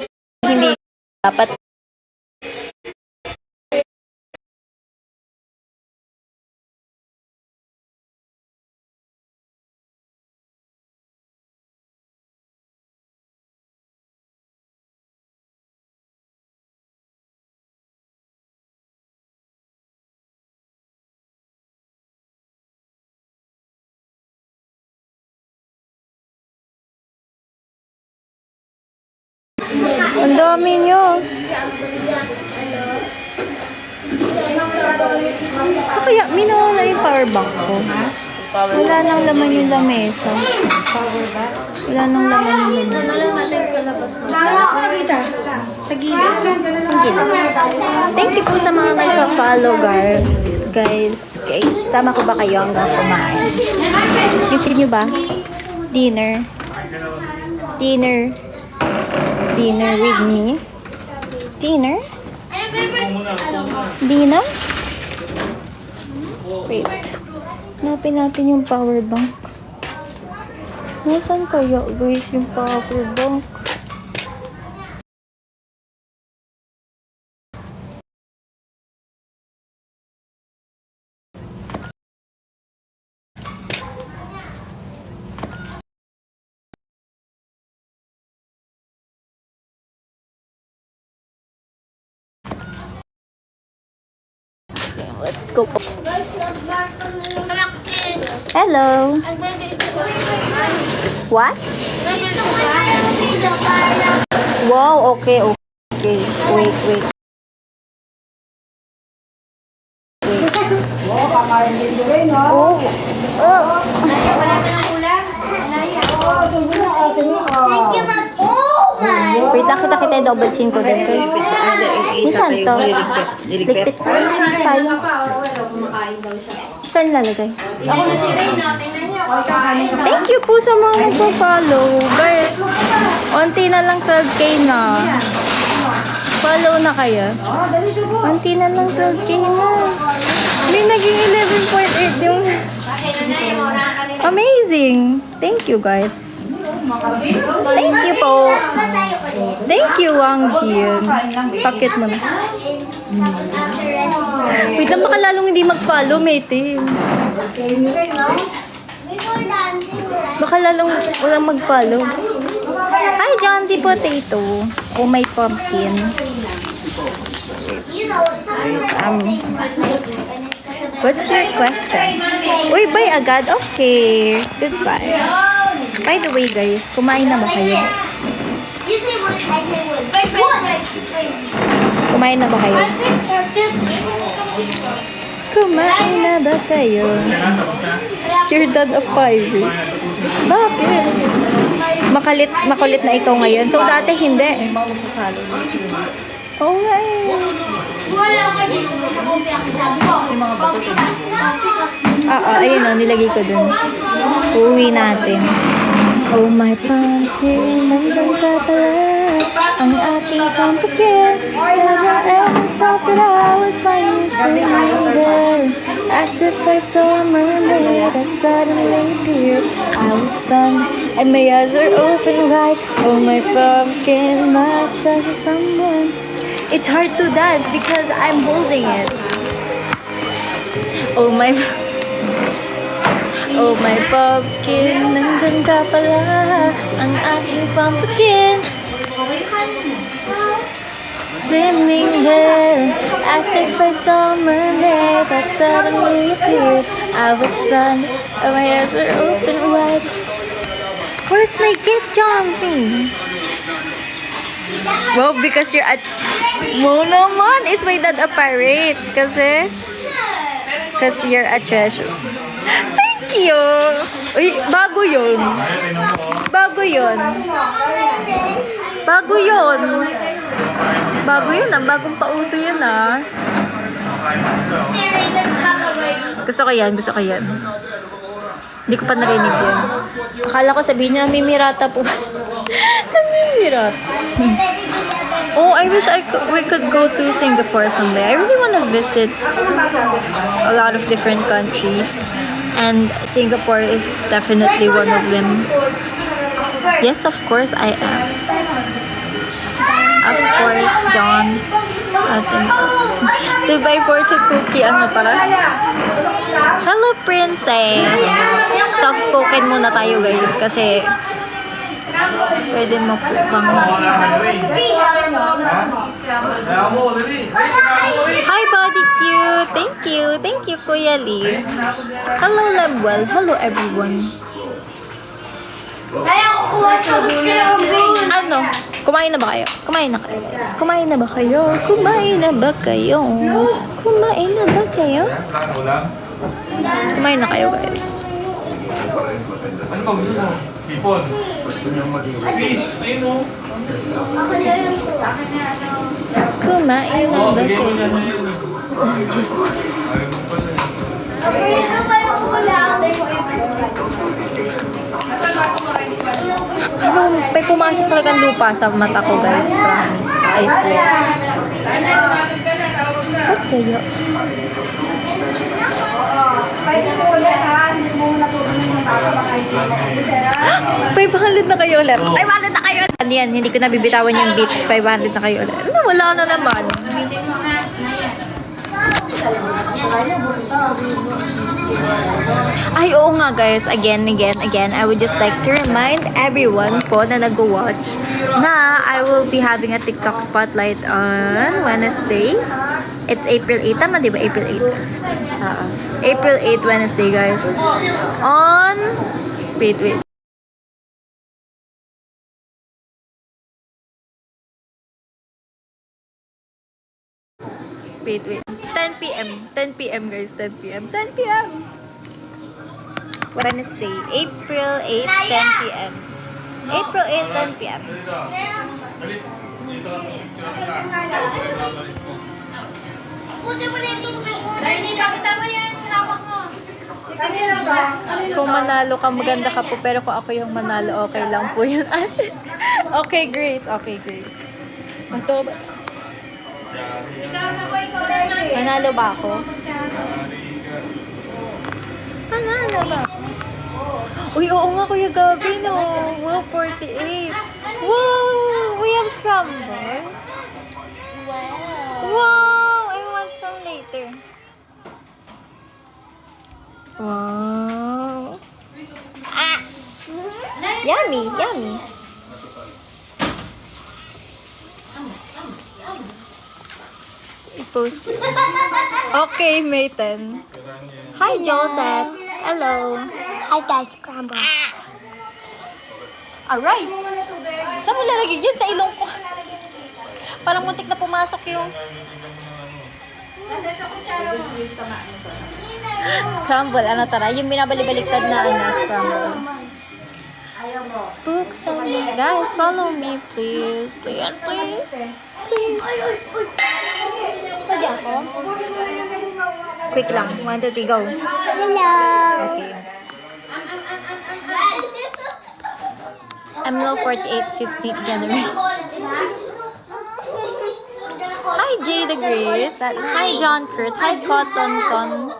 hindi dapat. Ang dami nyo. kaya minawala yung power bank ko? Wala nang laman yung lamesa. Wala nang laman yung lamesa. Sa gilid. Thank you po sa mga nagpa-follow, guys. Guys, sama ko ba kayo hanggang kumain? Gusto nyo ba? Dinner. Dinner with me. Dinner? Dinner? Wait. Hanapin natin yung power bank. Nasaan kaya, guys, yung power bank? Let's go. Hello. What? Wow, okay, okay. Wait. Oh. Thank you, ma'am. Oh my! Wait lang, kita yung double chin ko din. Guys. Saan to? Likpit. Saan? Saan lalagay? Thank you po sa mga nagpa-follow. Guys, onti na lang 12K na. Follow na kayo. Onti na lang 12K na. May naging 11.8 yung... Amazing! Thank you, guys. Thank you po. Thank you, Wang Jin. Pakit mo na. Wait lang, baka lalong hindi mag-follow, mate. Baka lalong walang mag-follow. Hi, John Z Potato. Oh, my pumpkin. What's your question? Uy, bye agad? Okay. Goodbye. By the way, guys, kumain na ba kayo? You say wood, I say wood. Wood! Kumain na ba kayo? Kumain na ba kayo? Is your dad a pirate? Bakit? Makulit na ikaw ngayon. So, dati hindi. Oh, my. Wala ka dito. Ayun o, nilagay ko dun. Uuwi natin. Oh, my pumpkin, nandyan ka pala. Ang aking pumpkin. Never ever thought that I would find you swimming there. As if I saw a mermaid that suddenly appeared. I was stunned and my eyes were open wide. Oh, my pumpkin, my special someone. It's hard to dance because I'm holding it. Oh, my pumpkin, nandyan ka pala. Ang aking pumpkin. Swimming there, as if I saw a mermaid that suddenly appeared. I was stunned, and my eyes were open wide. Where's my gift, Johnson? Well, because you're at... Mo naman, is my dad a pirate? Kasi you're a treasure. Thank you! Uy, bago yun. Bago yun. Bago yun. Bago yun ah. Bagong pauso yun ah. Gusto ko yan. Gusto ko yan. Hindi ko pa narinig yun. Akala ko sabihin niya, namimirata po. Namimirata. Oh, I wish we could go to Singapore someday. I really want to visit a lot of different countries. And Singapore is definitely one of them. Yes, of course, I am. Of course, John. Dubai fortune cookie, ano para? Hello, princess. Soft-spoken muna tayo, guys, kasi pwede mapukang. Hi, Body Cute. Thank you. Thank you, Kuya Lee. Hello, Lemwell. Hello, everyone. Kaya kukuha sa gusto ng Ano? Kumain na ba kayo? Kumain na kayo, guys. Kumain na ba kayo? Kumain na ba kayo? Kumain na ba kayo? Kumain na kayo, guys. Ano ba gusto mo? Hipon. Fish. Ayun o. Kumain na ba Bigay mo kayo? niya na yun. Ayaw mo pala. Ito ba yung ulam? May pumasok talagang lupa sa mata ko, guys. Promise. I swear. Ba't kayo? 500 na kayo ulit. 500 na kayo ulit. Ano yan? Hindi ko nabibitawan yung beat. 500 na kayo ulit. Ano? Wala na naman. Ay, oo nga guys. Again, I would just like to remind everyone po na nag-watch na I will be having a TikTok spotlight on Wednesday. It's April 8. Tama, di ba? April 8. April 8, Wednesday, guys. On... Wait. Wait. 10 p.m. 10 p.m. guys. 10 p.m. 10 p.m. Wednesday, April 8, 10 p.m. April 8, 10 p.m. Buti mo na yung tubig mo. Hindi, bakit mo yan? Sinawak mo. Kung manalo ka, maganda ka po. Pero kung ako yung manalo, okay lang po yun. Okay, Grace. Ito ba? Manalo ba ako? Manalo ba? Uy, oo nga, Kuya Gabi, no? Wow, 48. Wow! We have scramble. Wow! I want some later. Wow! Ah! Yummy! I-post ko. Okay, Mayten. Hi, Joseph. Hello. Hi guys, scramble. Alright. Saan mo lalagay yun? Sa ilong ko. Parang muntik na pumasok yung... Scramble. Ano tara? Yung binabalik-baliktad na scramble. Books on me. Guys, follow me, please. Please. Pwede ako? Quick lang. 1, 2, 3, go. Hello. Okay. MLO 48, 15th generation. Hi, Jay the Great. Hi, John Kurt. Hi, Cotton Ton.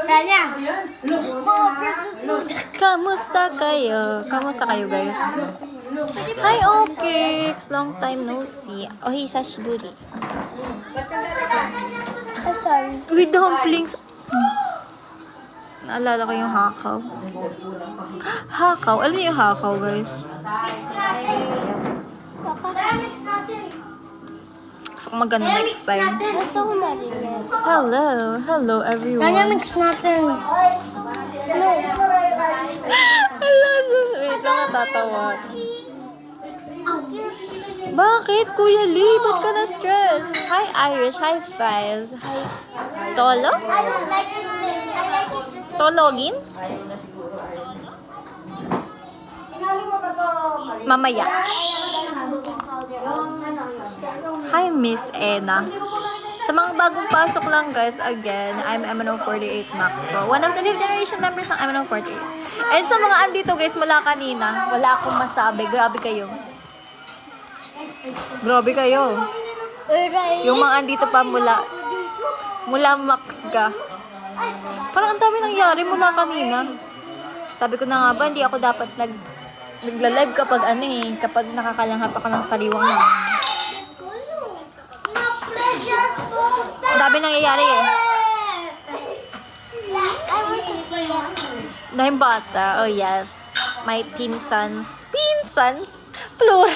Tanya. Kamusta kayo, guys? Hi, Okix. Long time no see. Oh, hisashiburi. I'm sorry. With dumplings. Naalala ko yung hakaw. Hakaw? Alam niyo yung hakaw, guys? Gusto ko magano next time. Ito ko marinig. Hello everyone. Tanya, mix natin. No. Hello, wait lang, natatawa. Bakit, Kuya Lee? Ba't ka na-stress? Hi, Irish. Hi, Files. Hi, Tolo? I don't like it. I like it. Tologin? Mamaya. Hi, Miss Ena. Sa mga bagong pasok lang, guys, again, I'm MNO48 Max po. One of the 5th generation members ng MNO48. And sa mga andito, guys, mula kanina, wala akong masabi. Grabe kayo. Yung mga andito pa mula Max ka. Parang ang dami nangyari mula kanina. Sabi ko na nga ba, hindi ako dapat nagla-live kapag kapag nakakalanghap ako ng sariwang na. Ang dami nangyayari eh. Dahil bata, oh yes. My pinsans. Plural.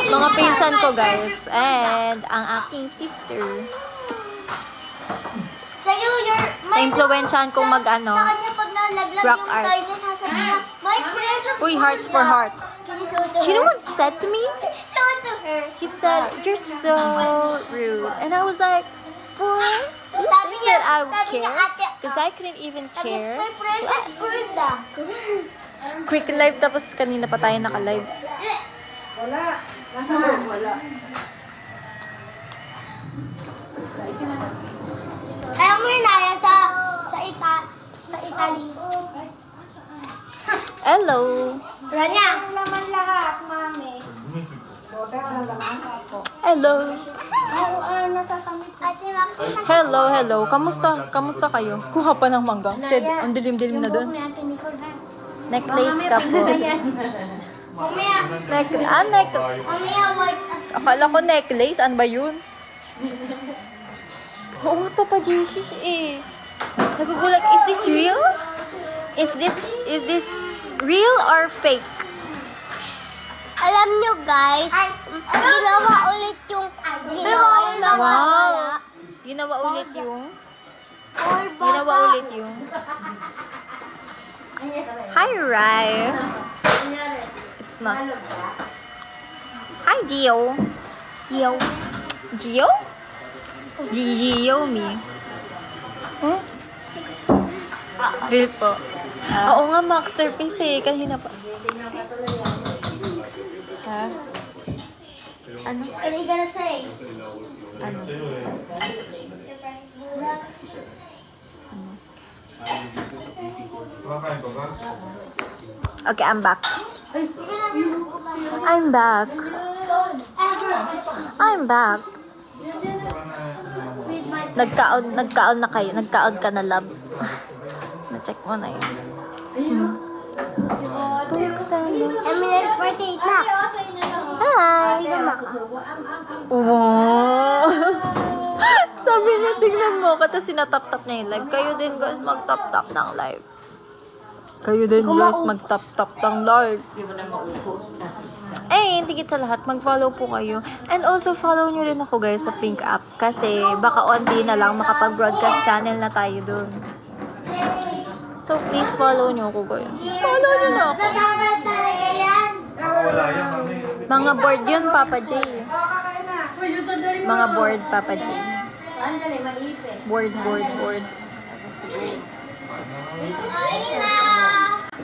Mga pinsan ko, guys. And ang aking sister. Sa Kayo, Na-influensyahan kong Sa kanya, pag nalaglag rock yung art. toy niya, sasabihin niya, my precious Uy, hearts for hearts. Can you show it to You know her? what he said to me? Show it to her. He said, "You're so rude," and I was like, "Boy, you Sabi think niya- that I would sabi niya, care?" ate, Because I couldn't even Sabi niya, care. my precious bird ah. Quick live, tapos kanina pa tayo naka-live. Wala. Nasaan? Wala. Ayaw mo inaya sa Italy. Hello. Rania. Laman lahat, mami. Hello. Ate Maxine, Hello, hello. Kamusta? Kamusta kayo? Kuha pa ng mangga. Said, ang dilim-dilim na doon. Ate Nicole ha. Necklace ka po. Mamaya, mamaya white at Akala ko necklace. Ano ba yun? Oo nga, Papa Jesus eh. Nagugulat. Is this real? Is this real or fake? alam nyo guys, ginawa ulit yung Wow. Ginawa ulit yung... Ginawa ulit yung... Hi, Rai. It's not. Hi, Gio. Gio? Gio me. Huh? Real po. Oo nga, masterpiece eh. Kanina pa. Ha? Ano? What are you gonna say? Ano? Okay, I'm back. I'm back. I'm back. Nagkaon na kayo. Nagkaon ka na, love. Na-check mo na yun. Buksan mo. Emily's birthday, Max. Hi, Max. Wow! Sabi niya, tignan mo. Kata sinatap-tap niya yung live. Kayo din, guys, mag-tap-tap ng live. Kayo din, guys, mag-tap-tap ng live. Eh, hindi sa lahat. Mag-follow po kayo. And also, follow nyo rin ako, guys, sa Pink app. Kasi, baka onti na lang makapag-broadcast channel na tayo dun. So, please follow nyo ako, guys. Follow nyo na ako. Natagal talaga yan. Mga board yun, Papa J. Mga board, Papa J. Board.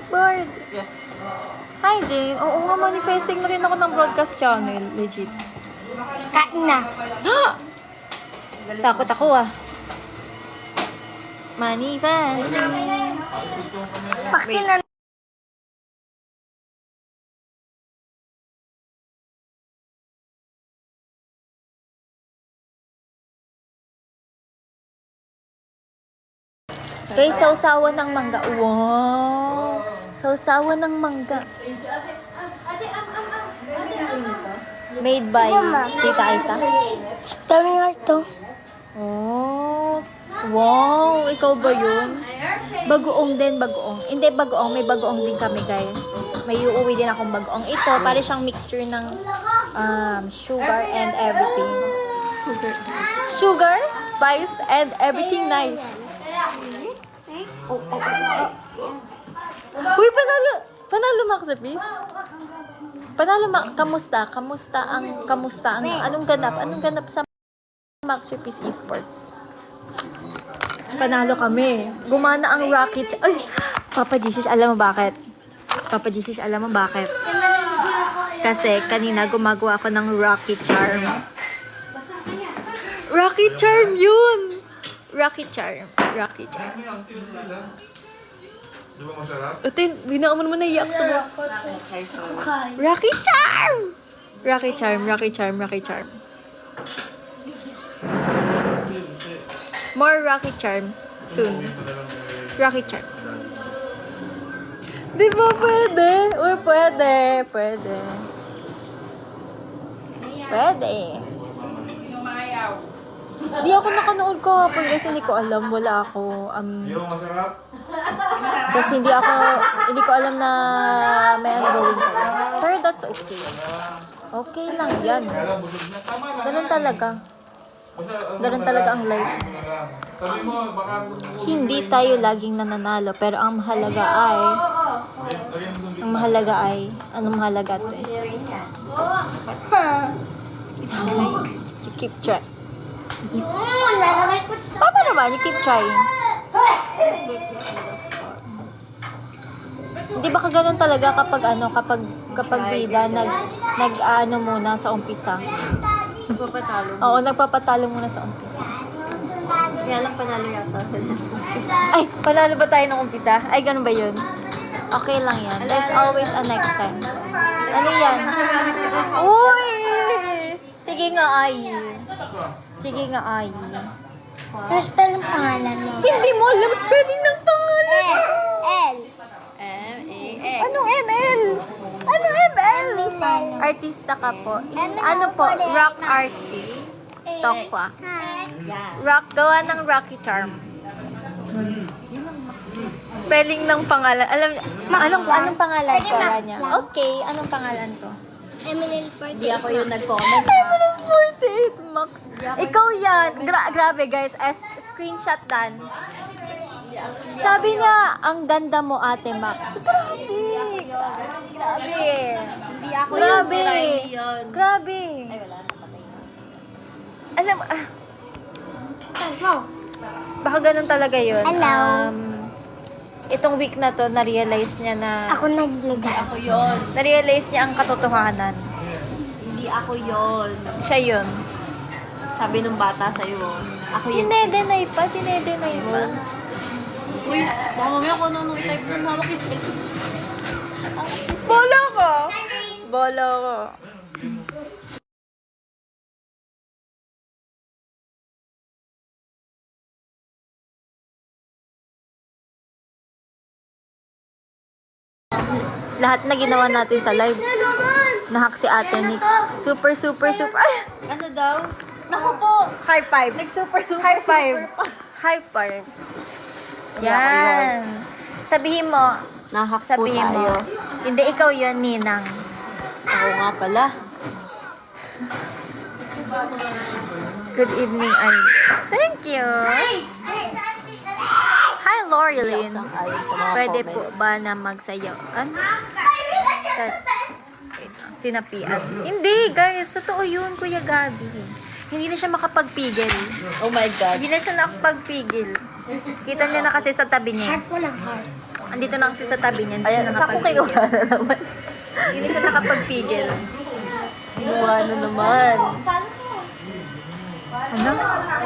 Board. Yes. Hi, Jane. Oo nga, manifesting na rin ako ng broadcast channel. Legit. Kain na. Takot ako ah. Manifesting. Paksin na. Guys, sausawan ng mangga. Wow! Sausawan ng mangga. Made by Tita Aisa. Daming art to. Oh! Wow! Ikaw ba yun? Bagoong din, bagoong. Hindi, bagoong. May bagoong din kami, guys. May uuwi din akong bagoong. Ito, para siyang mixture ng sugar and everything. Sugar, spice, and everything nice. Uy, panalo! Panalo, Masterpiece. Panalo, kamusta? Kamusta ang, anong ganap sa Masterpiece Esports? Panalo kami. Gumana ang rocket. Ay! Papa Jesus, alam mo bakit? Papa Jesus, alam mo bakit? Kasi kanina gumagawa ako ng Rocky Charm. Rocky Charm yun! Rocky Charm. Di ba masarap? Ito yun, binaka mo naman naiyak sa boss. Rocky Charm! Rocky Charm. More Rocky Charms soon. Rocky Charm. Di ba pwede? Uy, pwede. Yung mayaw. Di ako nakanood ko hapon kasi hindi ko alam. Wala ako. Di ba masarap? Kasi hindi ko alam na may ano gawin kayo. Pero that's okay. Okay lang yan. Kaya lang, busog na. Tama na. Ganun talaga. Basta, Ganun talaga ang life. ano lang. Sabi mo, baka... Hindi tayo laging nananalo, pero ang mahalaga ay... Ang mahalaga ay... Anong mahalaga ito eh? You keep trying. Tama naman, you keep trying. Di ba kaganon talaga kapag bida nag muna sa umpisa? Nagpapatalo. Oo, nagpapatalo muna sa umpisa. Kaya lang panalo yata. Ay, panalo ba tayo ng umpisa? Ay, ganun ba yun? Okay lang yan. There's always a next time. Ano yan? Uy! Sige nga, ay. Sige nga, ay. Ano spell ang pangalan mo? Hindi mo alam spelling ng pangalan. L. M-A-X. Anong ML? Anong ML? Minel. Artista ka po. Ano po? Rock artist. Tokwa. Rock, gawa ng Rocky Charm. Spelling ng pangalan. Alam niyo, anong pangalan ko, Rania? Okay, anong pangalan ko? Eminel Porte. Hindi ako yung nag-comment. Ay, mo ng 48, Max. Ikaw yan. Grabe, guys. Screenshot dan. Sabi niya, ang ganda mo, Ate Max. Grabe. Grabe. Hindi ako yun. Grabe. Si Riley yun. Grabe. Ay, wala na. Patay na. Alam, baka ganun talaga yun. Hello. Itong week na to, na-realize niya na, Ako nagliga. Ako yun. na-realize niya ang katotohanan. Hindi ako yun. Siya yun. Sabi nung bata sa'yo. Ako yun. Tinedenay pa. Uy, baka mamaya kung ano i-type nun, hawak yung spell. Bola ko. Bola ko. Lahat na ginawa natin sa live. Nahack si Ate Nix. Super. Ay! Ano daw? Naku po! High five. Nag-super. High five. High five. Yan. Sabihin mo. Nahack po Sabihin mo. tayo. Hindi, ikaw yun, Ninang. Ako nga pala. Good evening, Andy. Thank you. Hi, Loreline. Ayon sa mga Pwede comments. po ba na magsayaw? Ano? Sinapian. Hindi, guys. Totoo yun, Kuya Gabi. Hindi na siya makapagpigil. Oh my God. Hindi na siya nakapagpigil. Kita niya na kasi sa tabi niya. Heart mo lang, heart. Andito na kasi sa tabi niya. Hindi siya Ayan, ako nakapagpigil. kayo na naman. Hindi na siya nakapagpigil. Kinuha na naman. Ano?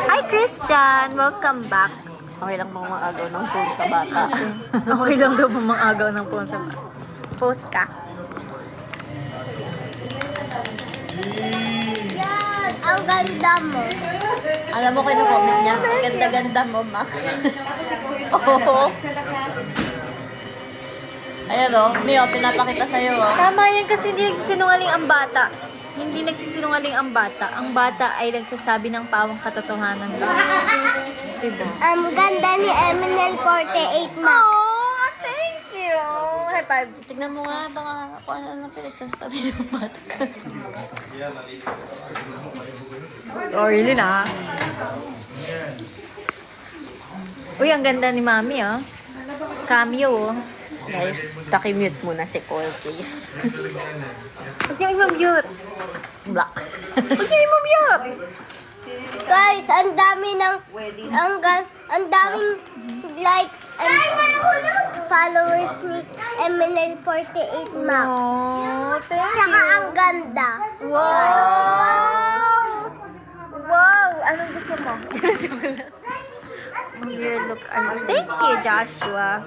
Hi, Christian! Welcome back. Okay lang mga agaw ng phone sa bata. Okay lang daw mga agaw ng phone sa post ka. Yan, ang ganda mo. Alam mo kayo comment niya, ang ganda-ganda mo, Max. Oo. Ayan o, Mio, pinapakita sa'yo o. Tama yan kasi hindi nagsisinungaling ang bata. Hindi nagsisinungaling ang bata. Ang bata ay nagsasabi ng pawang katotohanan lang. Diba? Ang ganda ni Eminel Porte 8 Max. Oh, thank you. High five. Tignan mo nga, baka kung ano pinagsasabi ng bata ka. Oh, really na? Uy, ang ganda ni Mami, oh. Cameo, oh. Guys, takimute muna si Cole, please. Huwag niyo i-mute. Black. Huwag niyo i-mute. Guys, ang dami ng ang daming like and followers ni Eminel Porte 8 Max. Oh, thank Tsaka you. ang ganda. Wow! Wow! Anong gusto mo? Joke lang. Ang weird look. Thank you, Joshua.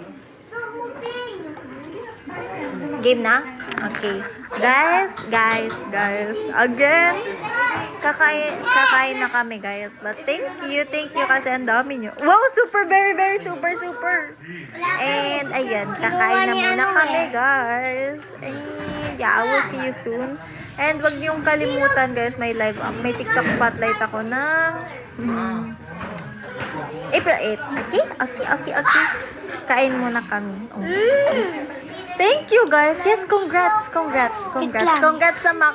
Game na? Okay. Guys. Again, kakain na kami, guys. But thank you kasi ang dami nyo. Wow, very super. And, ayan, kakain na muna kami, guys. And, yeah, I will see you soon. And, wag niyong kalimutan, guys, may TikTok spotlight ako ng April 8. Okay? Kain muna kami. Oh. Thank you, guys. Yes, congrats. lang. Congrats sa Mac.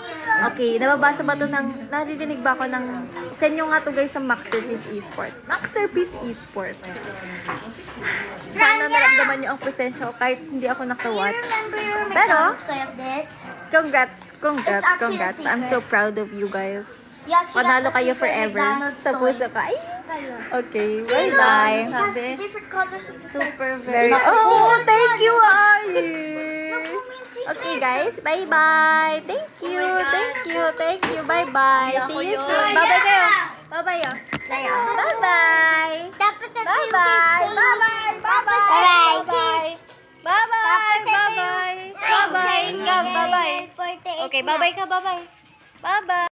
Okay, nababasa ba to ng, naririnig ba ako ng, send nyo nga to guys sa Maxterpiece Esports. Maxterpiece Esports. Sana naramdaman nyo ang presensya ko kahit hindi ako nakawatch. Pero, congrats. I'm so proud of you guys. Panalo kayo forever. Sa puso ko. Ay. Okay, bye-bye. Different colors of Super Very, oh, thank you, Ay. Okay, guys. Bye-bye. Thank you. Bye-bye. See you soon. Bye-bye kayo. Bye-bye, oh. Bye-bye. Tapos ito yung Bye-bye. kitchen. Bye-bye. Bye-bye. Bye-bye. Tapos ito yung Bye-bye. Bye-bye. kitchen. Bye-bye. Okay, bye-bye ka. Bye-bye. Bye-bye.